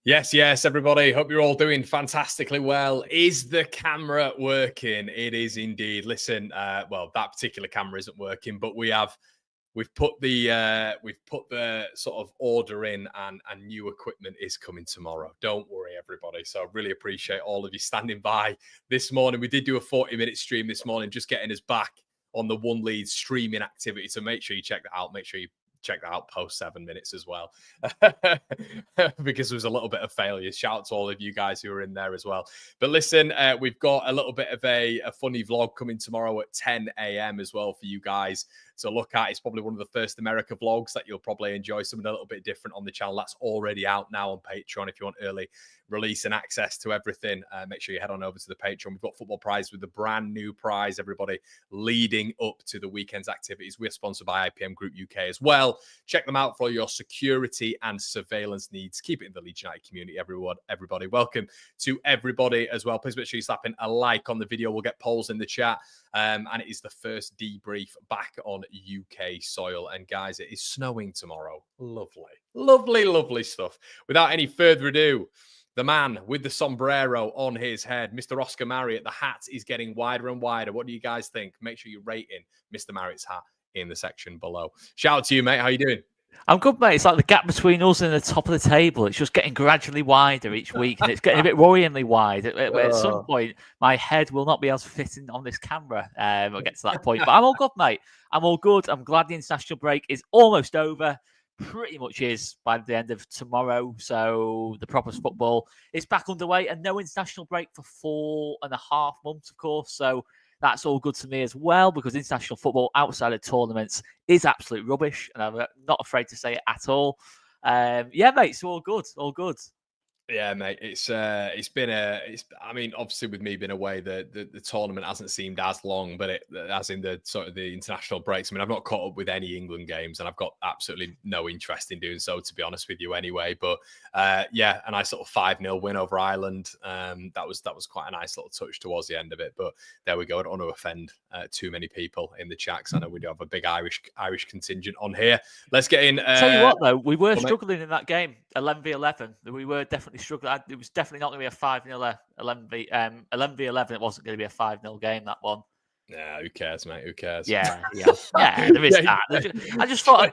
Yes, everybody. Hope you're all doing fantastically well. Is the camera working? It is indeed. Listen, well, that particular camera isn't working, but we've put the sort of order in, and new equipment is coming tomorrow. Don't worry, everybody. So I really appreciate all of you standing by this morning. We did do a 40-minute stream this morning, just getting us back on the One Lead streaming activity. So make sure you check that out. Make sure you check that out post 7 minutes as well, because there was a little bit of failure. Shout out to all of you guys who are in there as well. But listen, we've got a little bit of a funny vlog coming tomorrow at 10 a.m. as well for you guys to look at. It's probably one of the first America vlogs that you'll probably enjoy, something a little bit different on the channel. That's already out now on Patreon. If you want early release and access to everything, make sure you head on over to the Patreon. We've got football prize with the brand new prize, everybody, leading up to the weekend's activities. We're sponsored by IPM Group UK as well. Check them out for your security and surveillance needs. Keep it in the Leeds United community, everybody. Welcome to everybody as well. Please make sure you're slapping a like on the video. We'll get polls in the chat. And it is the first debrief back on UK soil. And guys, it is snowing tomorrow. Lovely stuff. Without any further ado, the man with the sombrero on his head, Mr. Oscar Marriott. The hat is getting wider and wider. What do you guys think? Make sure you're rating Mr. Marriott's hat in the section below. Shout out to you, mate. How you doing? I'm good, mate. It's like the gap between us and the top of the table. It's just getting gradually wider each week, and it's getting a bit worryingly wide. At some point, my head will not be able to fit in on this camera. We'll get to that point. But I'm all good, mate. I'm all good. I'm glad the international break is almost over. Pretty much is by the end of tomorrow. So the proper football is back underway, and no international break for 4.5 months, of course. So that's all good to me as well, because international football outside of tournaments is absolute rubbish, and I'm not afraid to say it at all. Yeah, mate, so all good. Yeah, mate. I mean, obviously with me being away, the tournament hasn't seemed as long, but as in the sort of the international breaks. I mean, I've not caught up with any England games, and I've got absolutely no interest in doing so, to be honest with you anyway. But yeah, a nice little 5-0 win over Ireland. That was quite a nice little touch towards the end of it. But there we go. I don't want to offend too many people in the chat, because I know we do have a big Irish contingent on here. Let's get in. Tell you what, though, we were struggling in that game, 11v11. We were definitely struggling. It was definitely not going to be a 5-0 11v11. It wasn't going to be a 5-0 game, that one. Yeah, who cares, mate? Who cares? Yeah, there is that. I just thought,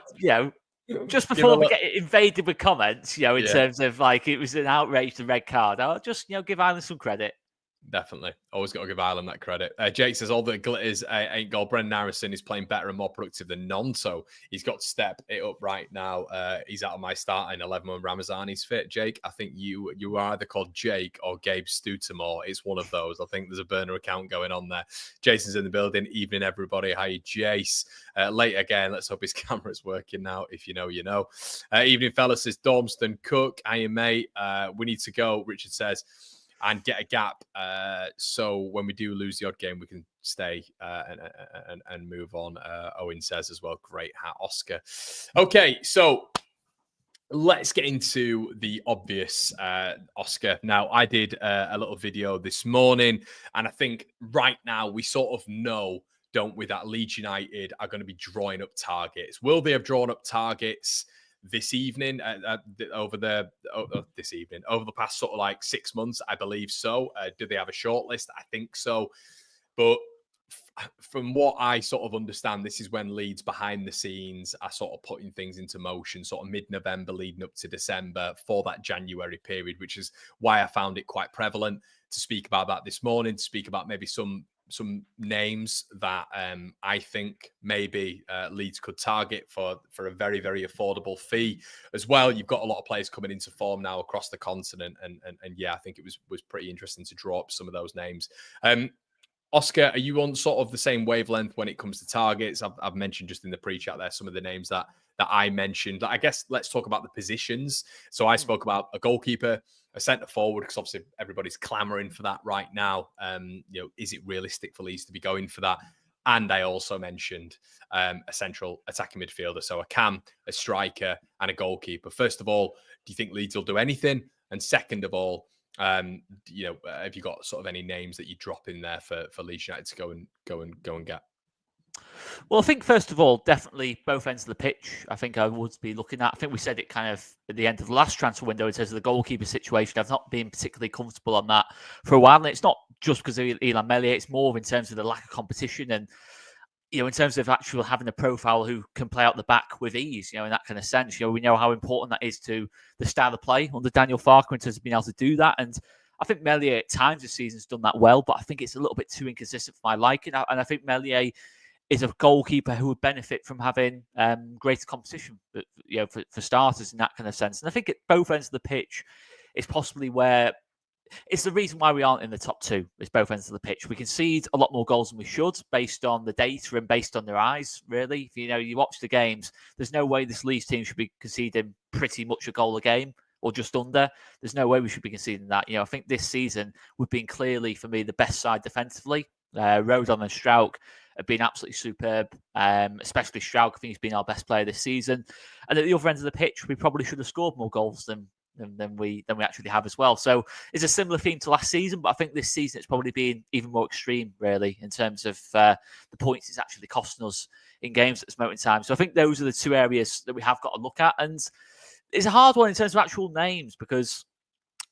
just before we get invaded with comments, in terms of like it was an outrage, the red card, I'll just, give Ireland some credit. Definitely. Always got to give Ireland that credit. Jake says, all that glitters ain't gold. Brendan Harrison is playing better and more productive than Gnonto. He's got to step it up right now. He's out of my starting 11 when Ramazani's fit. Jake, I think you are either called Jake or Gabe Stutamore. It's one of those. I think there's a burner account going on there. Jason's in the building. Evening, everybody. Hi, Jace. Late again. Let's hope his camera's working now. If you know, you know. Evening, fellas, says Dormston Cook. Hi, mate. We need to go, Richard says, and get a gap, so when we do lose the odd game, we can stay and move on. Owen says as well, great hat, Oscar. Okay, so let's get into the obvious, Oscar. Now, I did a little video this morning, and I think right now we sort of know, don't we, that Leeds United are going to be drawing up targets. Will they have drawn up targets this evening, over the past sort of like 6 months? I believe so. Do they have a shortlist? I think so. But from what I sort of understand, this is when Leeds behind the scenes are sort of putting things into motion, sort of mid-November leading up to December for that January period, which is why I found it quite prevalent to speak about that this morning, to speak about maybe some names that I think maybe Leeds could target for a very, very affordable fee as well. You've got a lot of players coming into form now across the continent, and yeah, I think it was pretty interesting to draw up some of those names. Oscar, are you on sort of the same wavelength when it comes to targets? I've mentioned just in the pre-chat there some of the names that I mentioned. I guess let's talk about the positions. So I spoke about a goalkeeper, a centre forward, because obviously everybody's clamoring for that right now. Is it realistic for Leeds to be going for that? And I also mentioned a central attacking midfielder, so a cam, a striker, and a goalkeeper. First of all, do you think Leeds will do anything? And second of all, have you got sort of any names that you drop in there for Leeds United to go and get? Well, I think first of all, definitely both ends of the pitch. I think I would be looking at. I think we said it kind of at the end of the last transfer window in terms of the goalkeeper situation. I've not been particularly comfortable on that for a while, and it's not just because of Elan Meslier. It's more in terms of the lack of competition and in terms of actual having a profile who can play out the back with ease. In that kind of sense. We know how important that is to the style of play under Daniel Farke in terms of being able to do that. And I think Meslier at times this season's done that well, but I think it's a little bit too inconsistent for my liking. And I think Meslier is a goalkeeper who would benefit from having greater competition, for starters in that kind of sense. And I think at both ends of the pitch is possibly where it's the reason why we aren't in the top two. Is both ends of the pitch. We concede a lot more goals than we should, based on the data and based on their eyes. Really, if you watch the games, there's no way this Leeds team should be conceding pretty much a goal a game or just under. There's no way we should be conceding that. I think this season we've been clearly, for me, the best side defensively. Rodon and Strauch have been absolutely superb, especially Strauch. I think he's been our best player this season. And at the other end of the pitch, we probably should have scored more goals than we actually have as well. So it's a similar theme to last season, but I think this season it's probably been even more extreme, really, in terms of the points it's actually costing us in games at this moment in time. So I think those are the two areas that we have got to look at. And it's a hard one in terms of actual names, because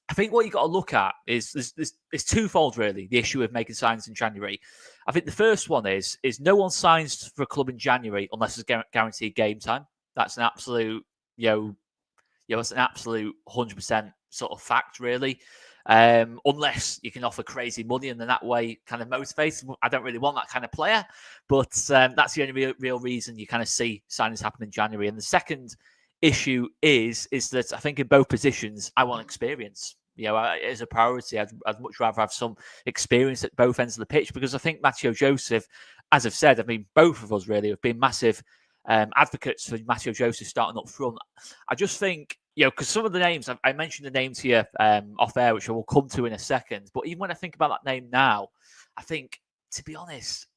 I think what you've got to look at is there's twofold, really, the issue of making signings in January. I think the first one is no one signs for a club in January unless there's guaranteed game time. That's an absolute, it's an absolute 100% sort of fact, really. Unless you can offer crazy money and then that way kind of motivates. I don't really want that kind of player, but that's the only real reason you kind of see signings happen in January. And the second issue is that I think in both positions, I want experience. As a priority, I'd much rather have some experience at both ends of the pitch, because I think Mateo Joseph, as I've said, both of us really have been massive advocates for Mateo Joseph starting up front. I just think, because some of the names, I mentioned the names here off air, which I will come to in a second, but even when I think about that name now, I think, to be honest,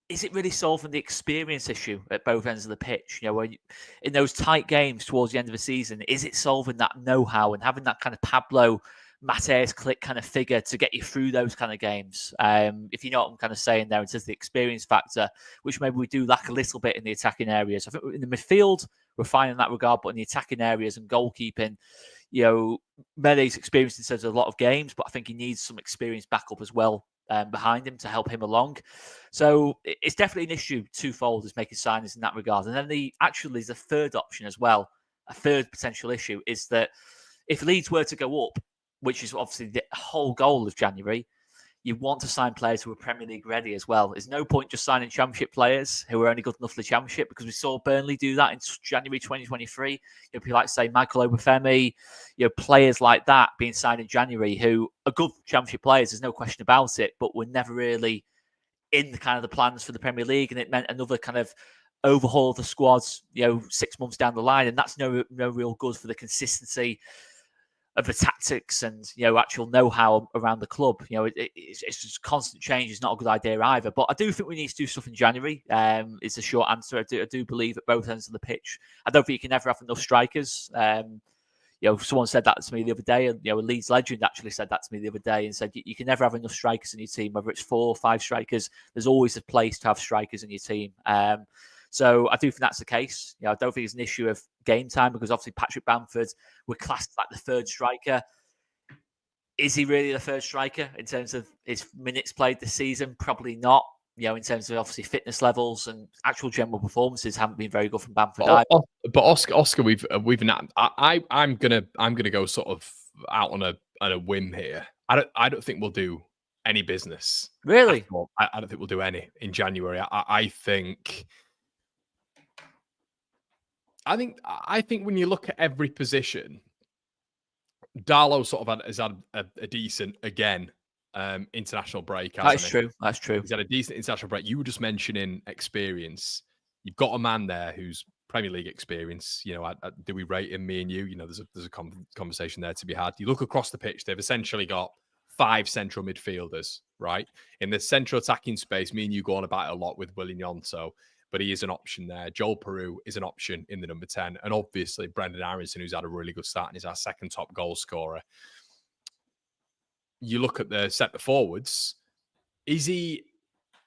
is it really solving the experience issue at both ends of the pitch? In those tight games towards the end of the season, is it solving that know-how and having that kind of Pablo Mateus click kind of figure to get you through those kind of games? If you know what I'm kind of saying there, in terms of the experience factor, which maybe we do lack a little bit in the attacking areas. I think in the midfield, we're fine in that regard, but in the attacking areas and goalkeeping, Mele's experienced in terms of a lot of games, but I think he needs some experience backup as well behind him to help him along. So it's definitely an issue twofold, is making signings in that regard. And then there's a third option as well. A third potential issue is that if Leeds were to go up, which is obviously the whole goal of January, you want to sign players who are Premier League ready as well. There's no point just signing Championship players who are only good enough for the Championship, because we saw Burnley do that in January 2023. People like, say, Michael Obafemi, players like that being signed in January who are good Championship players, there's no question about it, but were never really in the kind of the plans for the Premier League, and it meant another kind of overhaul of the squads, 6 months down the line, and that's no real good for the consistency of the tactics and actual know-how around the club. It's just constant change is not a good idea either. But I do think we need to do stuff in January. It's a short answer. I do believe at both ends of the pitch. I don't think you can ever have enough strikers. Someone said that to me the other day, and a Leeds legend actually said that to me the other day and said you can never have enough strikers in your team, whether it's 4 or 5 strikers. There's always a place to have strikers in your team. So I do think that's the case. I don't think it's an issue of game time, because obviously Patrick Bamford, we're classed like the third striker. Is he really the third striker in terms of his minutes played this season? Probably not. In terms of obviously fitness levels and actual general performances haven't been very good from Bamford. But Oscar, we've not. I'm gonna go sort of out on a whim here. I don't think we'll do any business. Really? I don't think we'll do any in January. I think when you look at every position, Darlow sort of has had a decent, again, international break. That's true. He's had a decent international break. You were just mentioning experience. You've got a man there who's Premier League experience. Do we rate him, me and you? There's a conversation there to be had. You look across the pitch, they've essentially got 5 central midfielders, right? In the central attacking space, me and you go on about it a lot with Wilfried Gnonto, but he is an option there. Joel Peru is an option in the number 10. And obviously, Brendan Aronson, who's had a really good start and is our second top goal scorer. You look at the centre forwards. Is he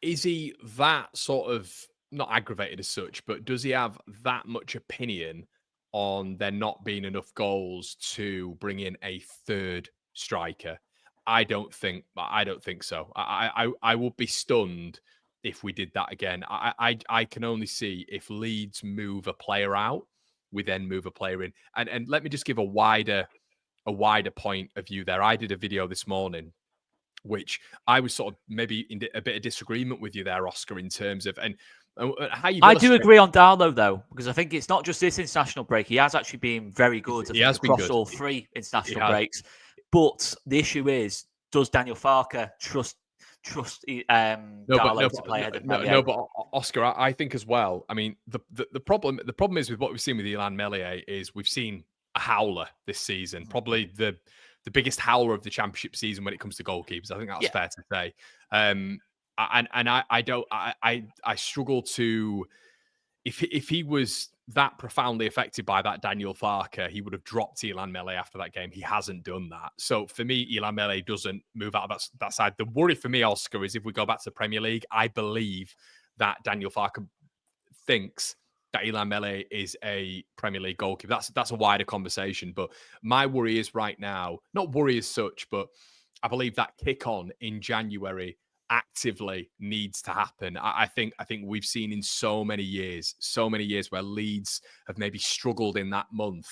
is he that sort of not aggravated as such, but does he have that much opinion on there not being enough goals to bring in a third striker? I don't think so. I would be stunned if we did that again. I can only see if Leeds move a player out, we then move a player in. And let me just give a wider point of view there. I did a video this morning which I was sort of maybe in a bit of disagreement with you there, Oscar, in terms of and how you. I do agree on Darlow though, because I think it's not just this international break. He has actually been very good. He has been across good. all three international breaks. But the issue is, does Daniel Farke trust Darlow to play ahead of Meslier? No, but Oscar, I think as well. I mean, the problem is with what we've seen with Illan Meslier is we've seen a howler this season, probably the biggest howler of the championship season when it comes to goalkeepers. I think that's fair to say. I struggle to, if he was that profoundly affected by that Daniel Farke, he would have dropped Illan Meslier after that game. He hasn't done that. So for me, Illan Meslier doesn't move out of that side. The worry for me, Oscar, is if we go back to the Premier League, I believe that Daniel Farke thinks that Illan Meslier is a Premier League goalkeeper. That's a wider conversation. But my worry is right now, not worry as such, but I believe that kick on in January actively needs to happen. I think we've seen in so many years where Leeds have maybe struggled in that month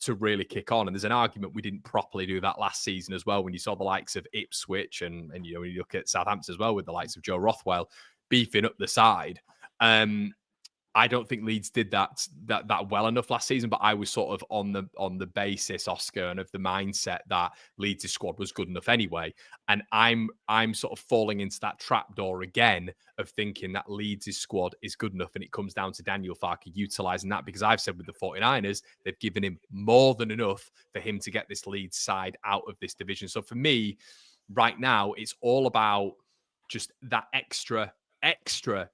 to really kick on. And there's an argument we didn't properly do that last season as well, when you saw the likes of Ipswich and you know, when you look at Southampton as well with the likes of Joe Rothwell beefing up the side. I don't think Leeds did that well enough last season, but I was sort of on the basis, Oscar, and of the mindset that Leeds' squad was good enough anyway. And I'm sort of falling into that trapdoor again of thinking that Leeds' squad is good enough, and it comes down to Daniel Farke utilising that, because I've said with the 49ers, they've given him more than enough for him to get this Leeds side out of this division. So for me, right now, it's all about just that extra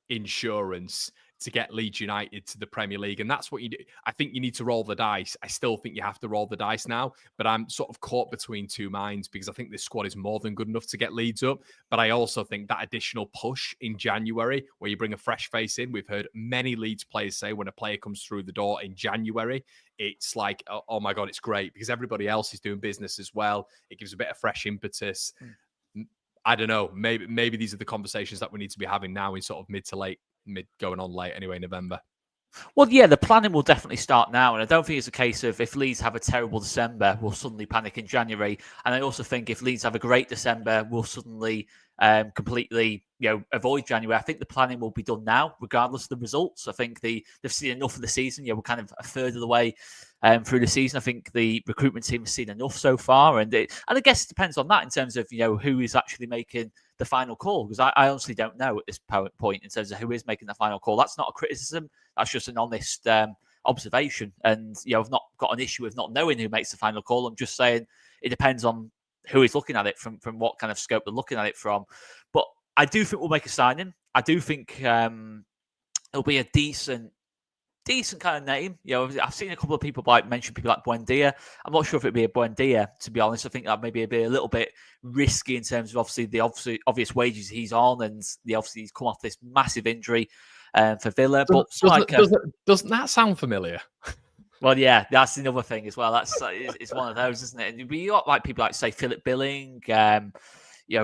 insurance to get Leeds United to the Premier League. And that's what you do. I think you need to roll the dice. I still think you have to roll the dice now, but I'm sort of caught between two minds, because I think this squad is more than good enough to get Leeds up. But I also think that additional push in January, where you bring a fresh face in, we've heard many Leeds players say when a player comes through the door in January, it's like, oh my God, it's great, because everybody else is doing business as well. It gives a bit of fresh impetus. I don't know. Maybe these are the conversations that we need to be having now in sort of mid going on late anyway, November. Well, yeah, the planning will definitely start now. And I don't think it's a case of if Leeds have a terrible December, we'll suddenly panic in January. And I also think if Leeds have a great December, we'll suddenly completely avoid January. I think the planning will be done now, regardless of the results. I think they've seen enough of the season. We're kind of a third of the way through the season. I think the recruitment team has seen enough so far. And I guess it depends on that in terms of, who is actually making the final call, because I honestly don't know at this point in terms of who is making the final call. That's not a criticism. That's just an honest observation. And, I've not got an issue with not knowing who makes the final call. I'm just saying it depends on who is looking at it from what kind of scope they're looking at it from. But I do think we'll make a signing. I do think it'll be a decent kind of name. I've seen a couple of people mention people like Buendia. I'm not sure if it'd be a Buendia, to be honest. I think that maybe be a little bit risky in terms of obviously the obvious wages he's on, and obviously he's come off this massive injury for Villa. But doesn't that sound familiar? Well, yeah, that's another thing as well. It's one of those, isn't it? But you got like people like, say, Philip Billing,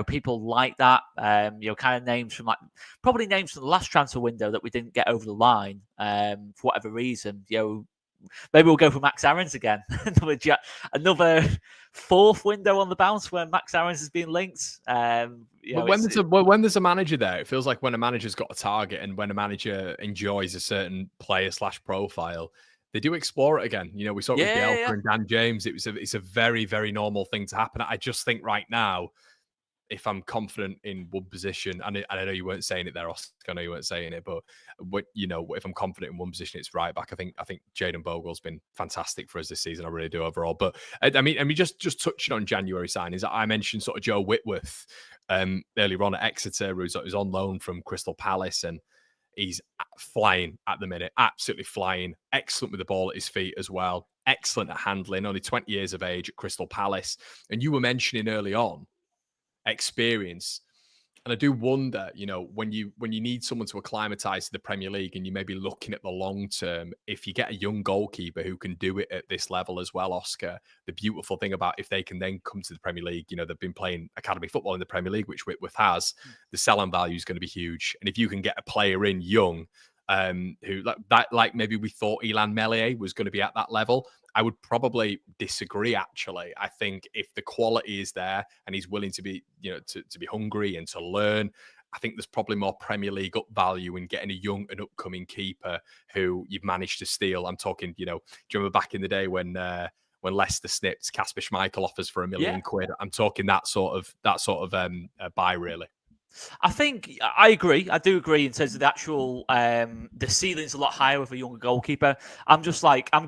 people like that, kind of names from probably names from the last transfer window that we didn't get over the line for whatever reason. Maybe we'll go for Max Aarons again. Another fourth window on the bounce where Max Aarons has been linked. But when there's a manager there, it feels like when a manager's got a target and when a manager enjoys a certain player / profile, they do explore it again. We saw it with Bielsa and Dan James. It's a very, very normal thing to happen. I just think right now, if I'm confident in one position, and I know you weren't saying it there, Oscar, I know you weren't saying it, but if I'm confident in one position, it's right back. I think Jayden Bogle's been fantastic for us this season. I really do overall. But I mean, just touching on January signings, I mentioned sort of Joe Whitworth earlier on at Exeter, who's on loan from Crystal Palace, and he's flying at the minute, absolutely flying. Excellent with the ball at his feet as well. Excellent at handling. Only 20 years of age at Crystal Palace. And you were mentioning early on experience. And I do wonder, when you need someone to acclimatise to the Premier League and you may be looking at the long term, if you get a young goalkeeper who can do it at this level as well, Oscar, the beautiful thing about if they can then come to the Premier League, they've been playing academy football in the Premier League, which Whitworth has, the selling value is going to be huge. And if you can get a player in young, who like maybe we thought Ilan Meslier was going to be at that level, I would probably disagree. Actually, I think if the quality is there and he's willing to be, to be hungry and to learn, I think there's probably more Premier League up value in getting a young and upcoming keeper who you've managed to steal. I'm talking, do you remember back in the day when Leicester snipped Kasper Schmeichel offers for £1 million? I'm talking that sort of buy really. I think I agree. I do agree in terms of the actual the ceiling's a lot higher with a younger goalkeeper. I'm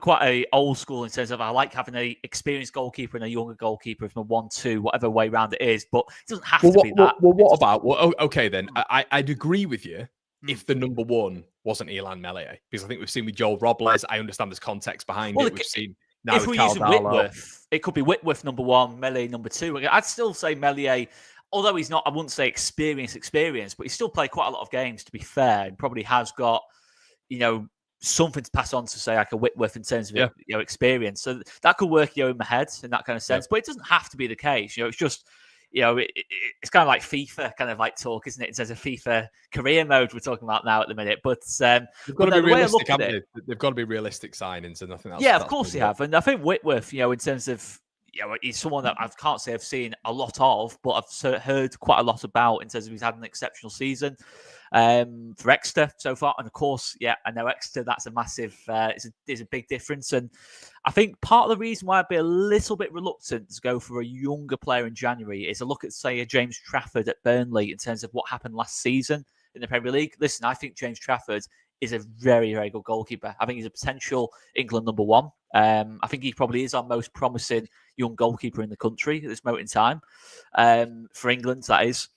quite a old school in terms of I like having a experienced goalkeeper and a younger goalkeeper from a 1-2, whatever way round it is. But it doesn't have to be that. Okay then? I'd agree with you if the number one wasn't Ilan Meslier, because I think we've seen with Joel Robles. I understand there's context behind it. We've seen. Now if we're using Whitworth, it could be Whitworth number one, Meslier number two. I'd still say Meslier. Although he's not, I wouldn't say experience, but he's still played quite a lot of games, to be fair, and probably has got, something to pass on to, say, like a Whitworth in terms of experience. So that could work in my head in that kind of sense. But it doesn't have to be the case. It's just, it's kind of like FIFA kind of like talk, isn't it? In terms of FIFA career mode we're talking about now at the minute. But they've got to be realistic, haven't they? They've got to be realistic signings, and I think that's of course they have. And I think Whitworth, in terms of, he's someone that I can't say I've seen a lot of, but I've heard quite a lot about in terms of he's had an exceptional season for Exeter so far. And of course, I know Exeter, that's a massive, it's a big difference. And I think part of the reason why I'd be a little bit reluctant to go for a younger player in January is a look at, say, a James Trafford at Burnley in terms of what happened last season in the Premier League. Listen, I think James Trafford is a very, very good goalkeeper. I think he's a potential England number one. I think he probably is our most promising young goalkeeper in the country at this moment in time, for England, that is.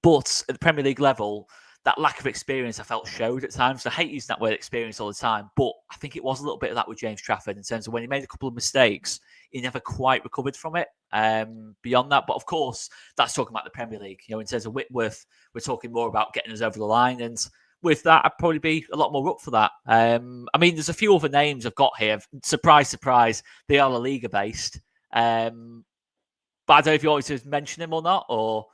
But at the Premier League level, that lack of experience I felt showed at times. I hate using that word experience all the time, but I think it was a little bit of that with James Trafford in terms of when he made a couple of mistakes, he never quite recovered from it beyond that. But of course, that's talking about the Premier League. In terms of Whitworth, we're talking more about getting us over the line, and with that, I'd probably be a lot more up for that. There's a few other names I've got here. Surprise, surprise, they are La Liga based. But I don't know if you want me to mention him or not, or...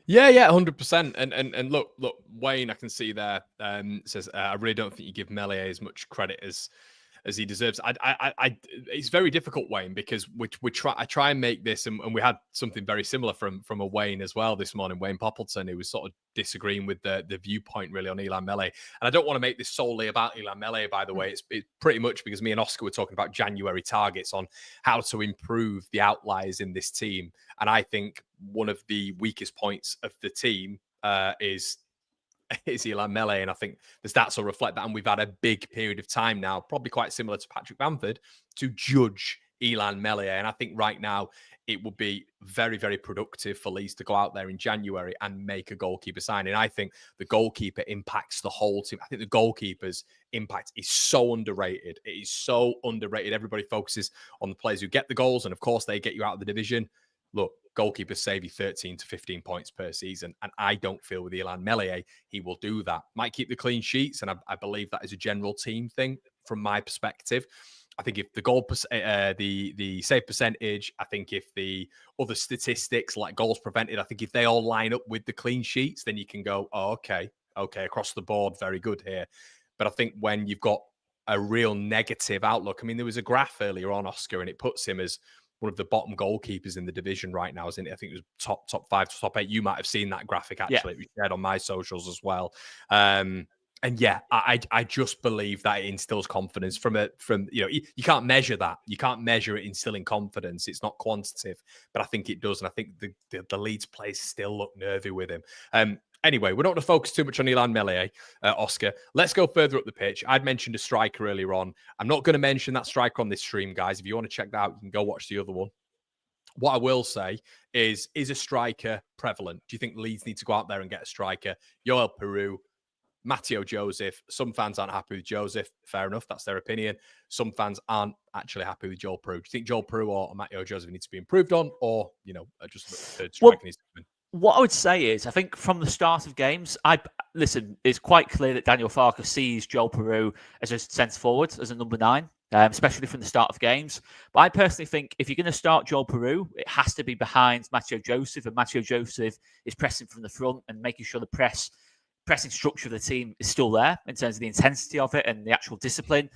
Yeah, 100%. And look, Wayne, I can see there, says, I really don't think you give Meslier as much credit as he deserves. It's very difficult, Wayne, because I try and make this, and we had something very similar from a Wayne as well this morning, Wayne Poppleton, who was sort of disagreeing with the viewpoint really on Ilan Meslier. And I don't want to make this solely about Ilan Meslier, by the way. It's pretty much because me and Oscar were talking about January targets on how to improve the outliers in this team. And I think one of the weakest points of the team is Ilan Meslier, and I think the stats will reflect that. And we've had a big period of time now, probably quite similar to Patrick Bamford, to judge Ilan Meslier. And I think right now it would be very, very productive for Leeds to go out there in January and make a goalkeeper signing. I think the goalkeeper impacts the whole team. I think the goalkeeper's impact is so underrated. It is so underrated. Everybody focuses on the players who get the goals, and of course they get you out of the division. Look, goalkeepers save you 13 to 15 points per season, and I don't feel with Ilan Meslier he will do that. Might keep the clean sheets, and I believe that is a general team thing from my perspective. I think if the the save percentage, I think if the other statistics like goals prevented, I think if they all line up with the clean sheets, then you can go, oh, okay, across the board, very good here. But I think when you've got a real negative outlook, there was a graph earlier on, Oscar, and it puts him as one of the bottom goalkeepers in the division right now, isn't it? I think it was top 5 to top 8. You might have seen that graphic, actually. Yeah. It was shared on my socials as well. I just believe that it instills confidence from you can't measure that. You can't measure it instilling confidence. It's not quantitative, but I think it does. And I think the Leeds players still look nervy with him. Anyway, we're not going to focus too much on Ilan Meslier, Oscar. Let's go further up the pitch. I'd mentioned a striker earlier on. I'm not going to mention that striker on this stream, guys. If you want to check that out, you can go watch the other one. What I will say is a striker prevalent? Do you think Leeds need to go out there and get a striker? Yoel Peru, Matteo Joseph. Some fans aren't happy with Joseph. Fair enough. That's their opinion. Some fans aren't actually happy with Joel Peru. Do you think Joel Peru or Matteo Joseph needs to be improved on, or, just a third striker needs to come in? What I would say is, I think from the start of games, listen, it's quite clear that Daniel Farke sees Joel Peru as a centre forward, as a number 9, especially from the start of games. But I personally think if you're going to start Joel Peru, it has to be behind Matteo Joseph, and Matteo Joseph is pressing from the front and making sure the pressing structure of the team is still there in terms of the intensity of it and the actual discipline.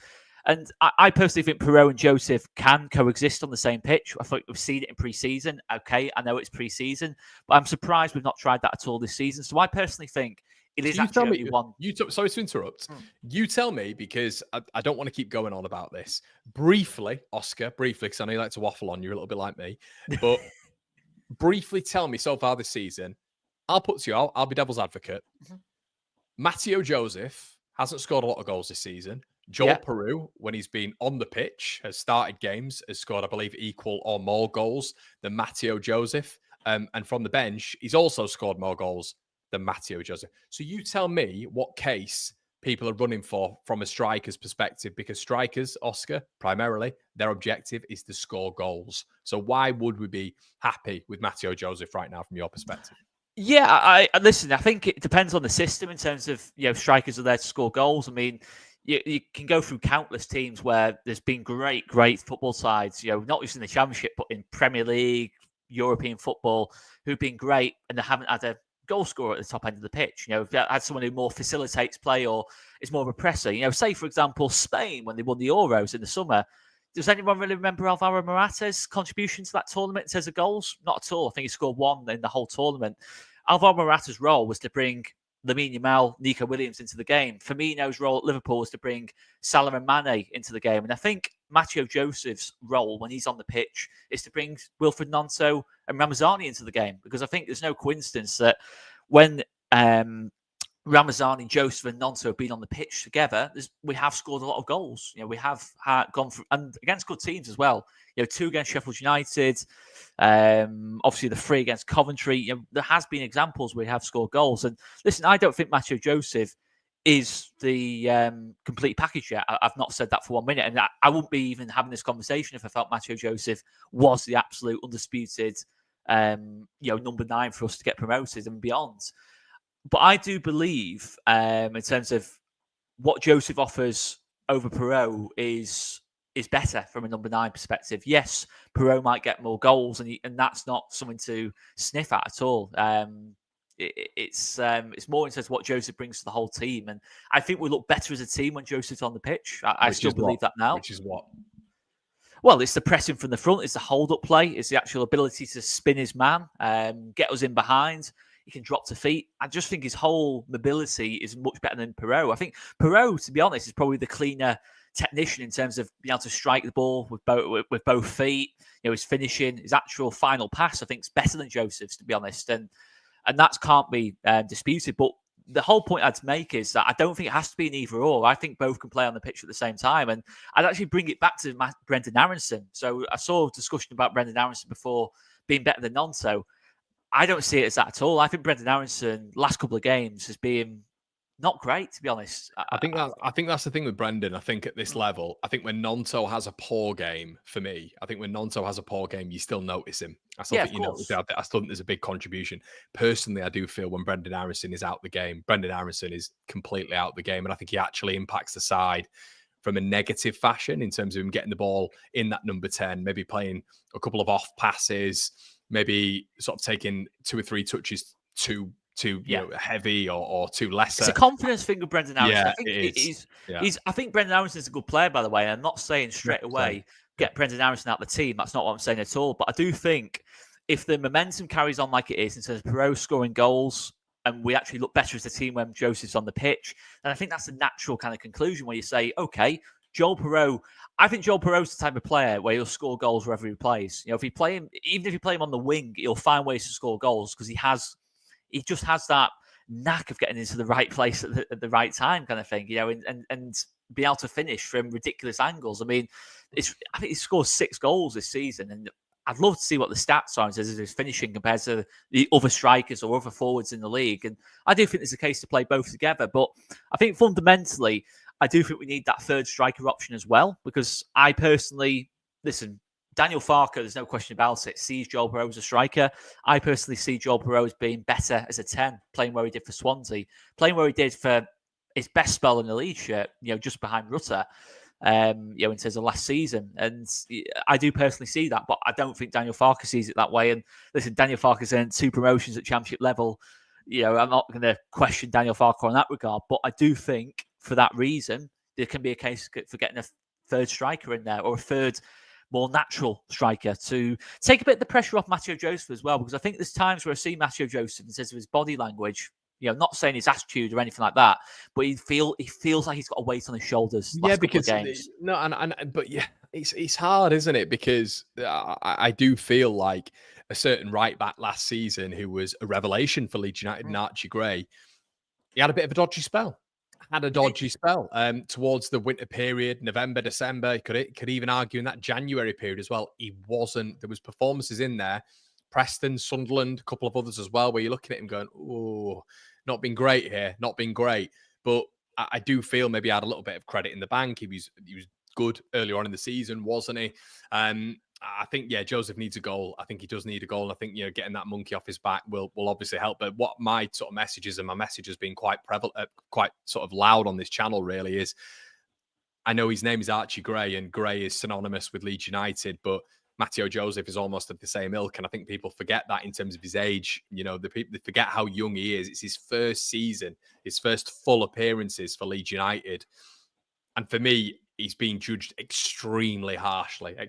And I personally think Perot and Joseph can coexist on the same pitch. I thought we've seen it in pre-season. Okay, I know it's pre-season, but I'm surprised we've not tried that at all this season. So I personally think it is actually one. Sorry to interrupt. You tell me, because I don't want to keep going on about this. Briefly, Oscar, because I know you like to waffle on. You're a little bit like me. But briefly tell me so far this season. I'll put to you, I'll be devil's advocate. Matteo Joseph hasn't scored a lot of goals this season. Joel Peru, when he's been on the pitch, has started games, has scored, I believe, equal or more goals than Matteo Joseph. And from the bench, he's also scored more goals than Matteo Joseph. So you tell me what case people are running for from a striker's perspective, because strikers, Oscar, primarily, their objective is to score goals. So why would we be happy with Matteo Joseph right now from your perspective? Yeah, I listen, I think it depends on the system in terms of, strikers are there to score goals. I mean, you can go through countless teams where there's been great football sides, not just in the Championship, but in Premier League, European football, who've been great and they haven't had a goal scorer at the top end of the pitch. If they had someone who more facilitates play or is more of a presser. Say, for example, Spain, when they won the Euros in the summer, does anyone really remember Alvaro Morata's contribution to that tournament in terms of goals? Not at all. I think he scored 1 in the whole tournament. Alvaro Morata's role was to bring Lamine Yamal, Nico Williams into the game. Firmino's role at Liverpool was to bring Salah and Mane into the game. And I think Matteo Joseph's role when he's on the pitch is to bring Wilfried Gnonto and Ramazani into the game. Because I think there's no coincidence that when Ramazani, Joseph and Gnonto have been on the pitch together, we have scored a lot of goals. We have gone through, and against good teams as well. 2 against Sheffield United, obviously the 3 against Coventry. There has been examples where we have scored goals. And listen, I don't think Matteo Joseph is the complete package yet. I've not said that for 1 minute, and I wouldn't be even having this conversation if I felt Matteo Joseph was the absolute undisputed, number 9 for us to get promoted and beyond. But I do believe, in terms of what Joseph offers over Perot is better from a number 9 perspective. Yes, Perot might get more goals, and that's not something to sniff at all. It's more in terms of what Joseph brings to the whole team, and I think we look better as a team when Joseph's on the pitch. I still believe that now. Which is what? Well, it's the pressing from the front, it's the hold-up play, it's the actual ability to spin his man, get us in behind. He can drop to feet. I just think his whole mobility is much better than Perot. I think Perot, to be honest, is probably the cleaner technician in terms of being able to strike the ball with both feet. His finishing, his actual final pass, I think, is better than Joseph's, to be honest, and that can't be disputed. But the whole point I'd make is that I don't think it has to be an either or. I think both can play on the pitch at the same time, and I'd actually bring it back to Brendan Aronson. So I saw a discussion about Brendan Aronson before being better than Gnonto. I don't see it as that at all. I think Brendan Aronson, last couple of games, has been not great, to be honest. I think that's the thing with Brendan. I think at this level, I think when Gnonto has a poor game, for me, I think when Gnonto has a poor game, you still notice him. I still think you notice it. I still think there's a big contribution. Personally, I do feel when Brendan Aronson is out the game, Brendan Aronson is completely out the game, and I think he actually impacts the side from a negative fashion in terms of him getting the ball in that number 10, maybe playing a couple of off passes, maybe sort of taking 2 or 3 touches too heavy or too lesser. It's a confidence thing with Brendan Aronson. Yeah, I think I think Brendan Aronson is a good player, by the way. I'm not saying straight away get Brendan Aronson out of the team. That's not what I'm saying at all. But I do think if the momentum carries on like it is in terms of Perot scoring goals, and we actually look better as a team when Joseph's on the pitch, then I think that's a natural kind of conclusion where you say, okay, Joel Perot. I think Joel Perot's the type of player where he'll score goals wherever he plays. If you play him, even if you play him on the wing, he'll find ways to score goals because he just has that knack of getting into the right place at the right time, kind of thing. And be able to finish from ridiculous angles. I mean, I think he scored 6 goals this season, and I'd love to see what the stats are in terms of his finishing compared to the other strikers or other forwards in the league. And I do think there's a case to play both together, but I think fundamentally, I do think we need that third striker option as well, because I personally, listen, Daniel Farke, there's no question about it, sees Joel Burrow as a striker. I personally see Joel Burrow as being better as a 10, playing where he did for Swansea, playing where he did for his best spell in the league shirt, just behind Rutter, in terms of last season. And I do personally see that, but I don't think Daniel Farke sees it that way. And listen, Daniel Farke's earned 2 promotions at Championship level. I'm not going to question Daniel Farke on that regard, but I do think for that reason, there can be a case for getting a third striker in there, or a third more natural striker to take a bit of the pressure off Matteo Joseph as well, because I think there's times where I see Matteo Joseph, in terms of his body language, not saying his attitude or anything like that, but he feels like he's got a weight on his shoulders. Yeah, because it's hard, isn't it? Because I do feel like a certain right back last season who was a revelation for Leeds United, Archie Gray, he had a bit of a dodgy spell. Towards the winter period, November, December. Could even argue in that January period as well. He wasn't. There was performances in there, Preston, Sunderland, a couple of others as well, where you're looking at him going, "Oh, not been great here, not been great." But I do feel maybe I had a little bit of credit in the bank. He was good earlier on in the season, wasn't he? I think, Joseph needs a goal. I think he does need a goal. And I think, getting that monkey off his back will obviously help. But what my sort of messages, and my message has been quite prevalent, quite sort of loud on this channel really, is I know his name is Archie Gray, and Gray is synonymous with Leeds United, but Matteo Joseph is almost of the same ilk. And I think people forget that in terms of his age. They forget how young he is. It's his first season, his first full appearances for Leeds United. And for me, he's being judged extremely harshly. I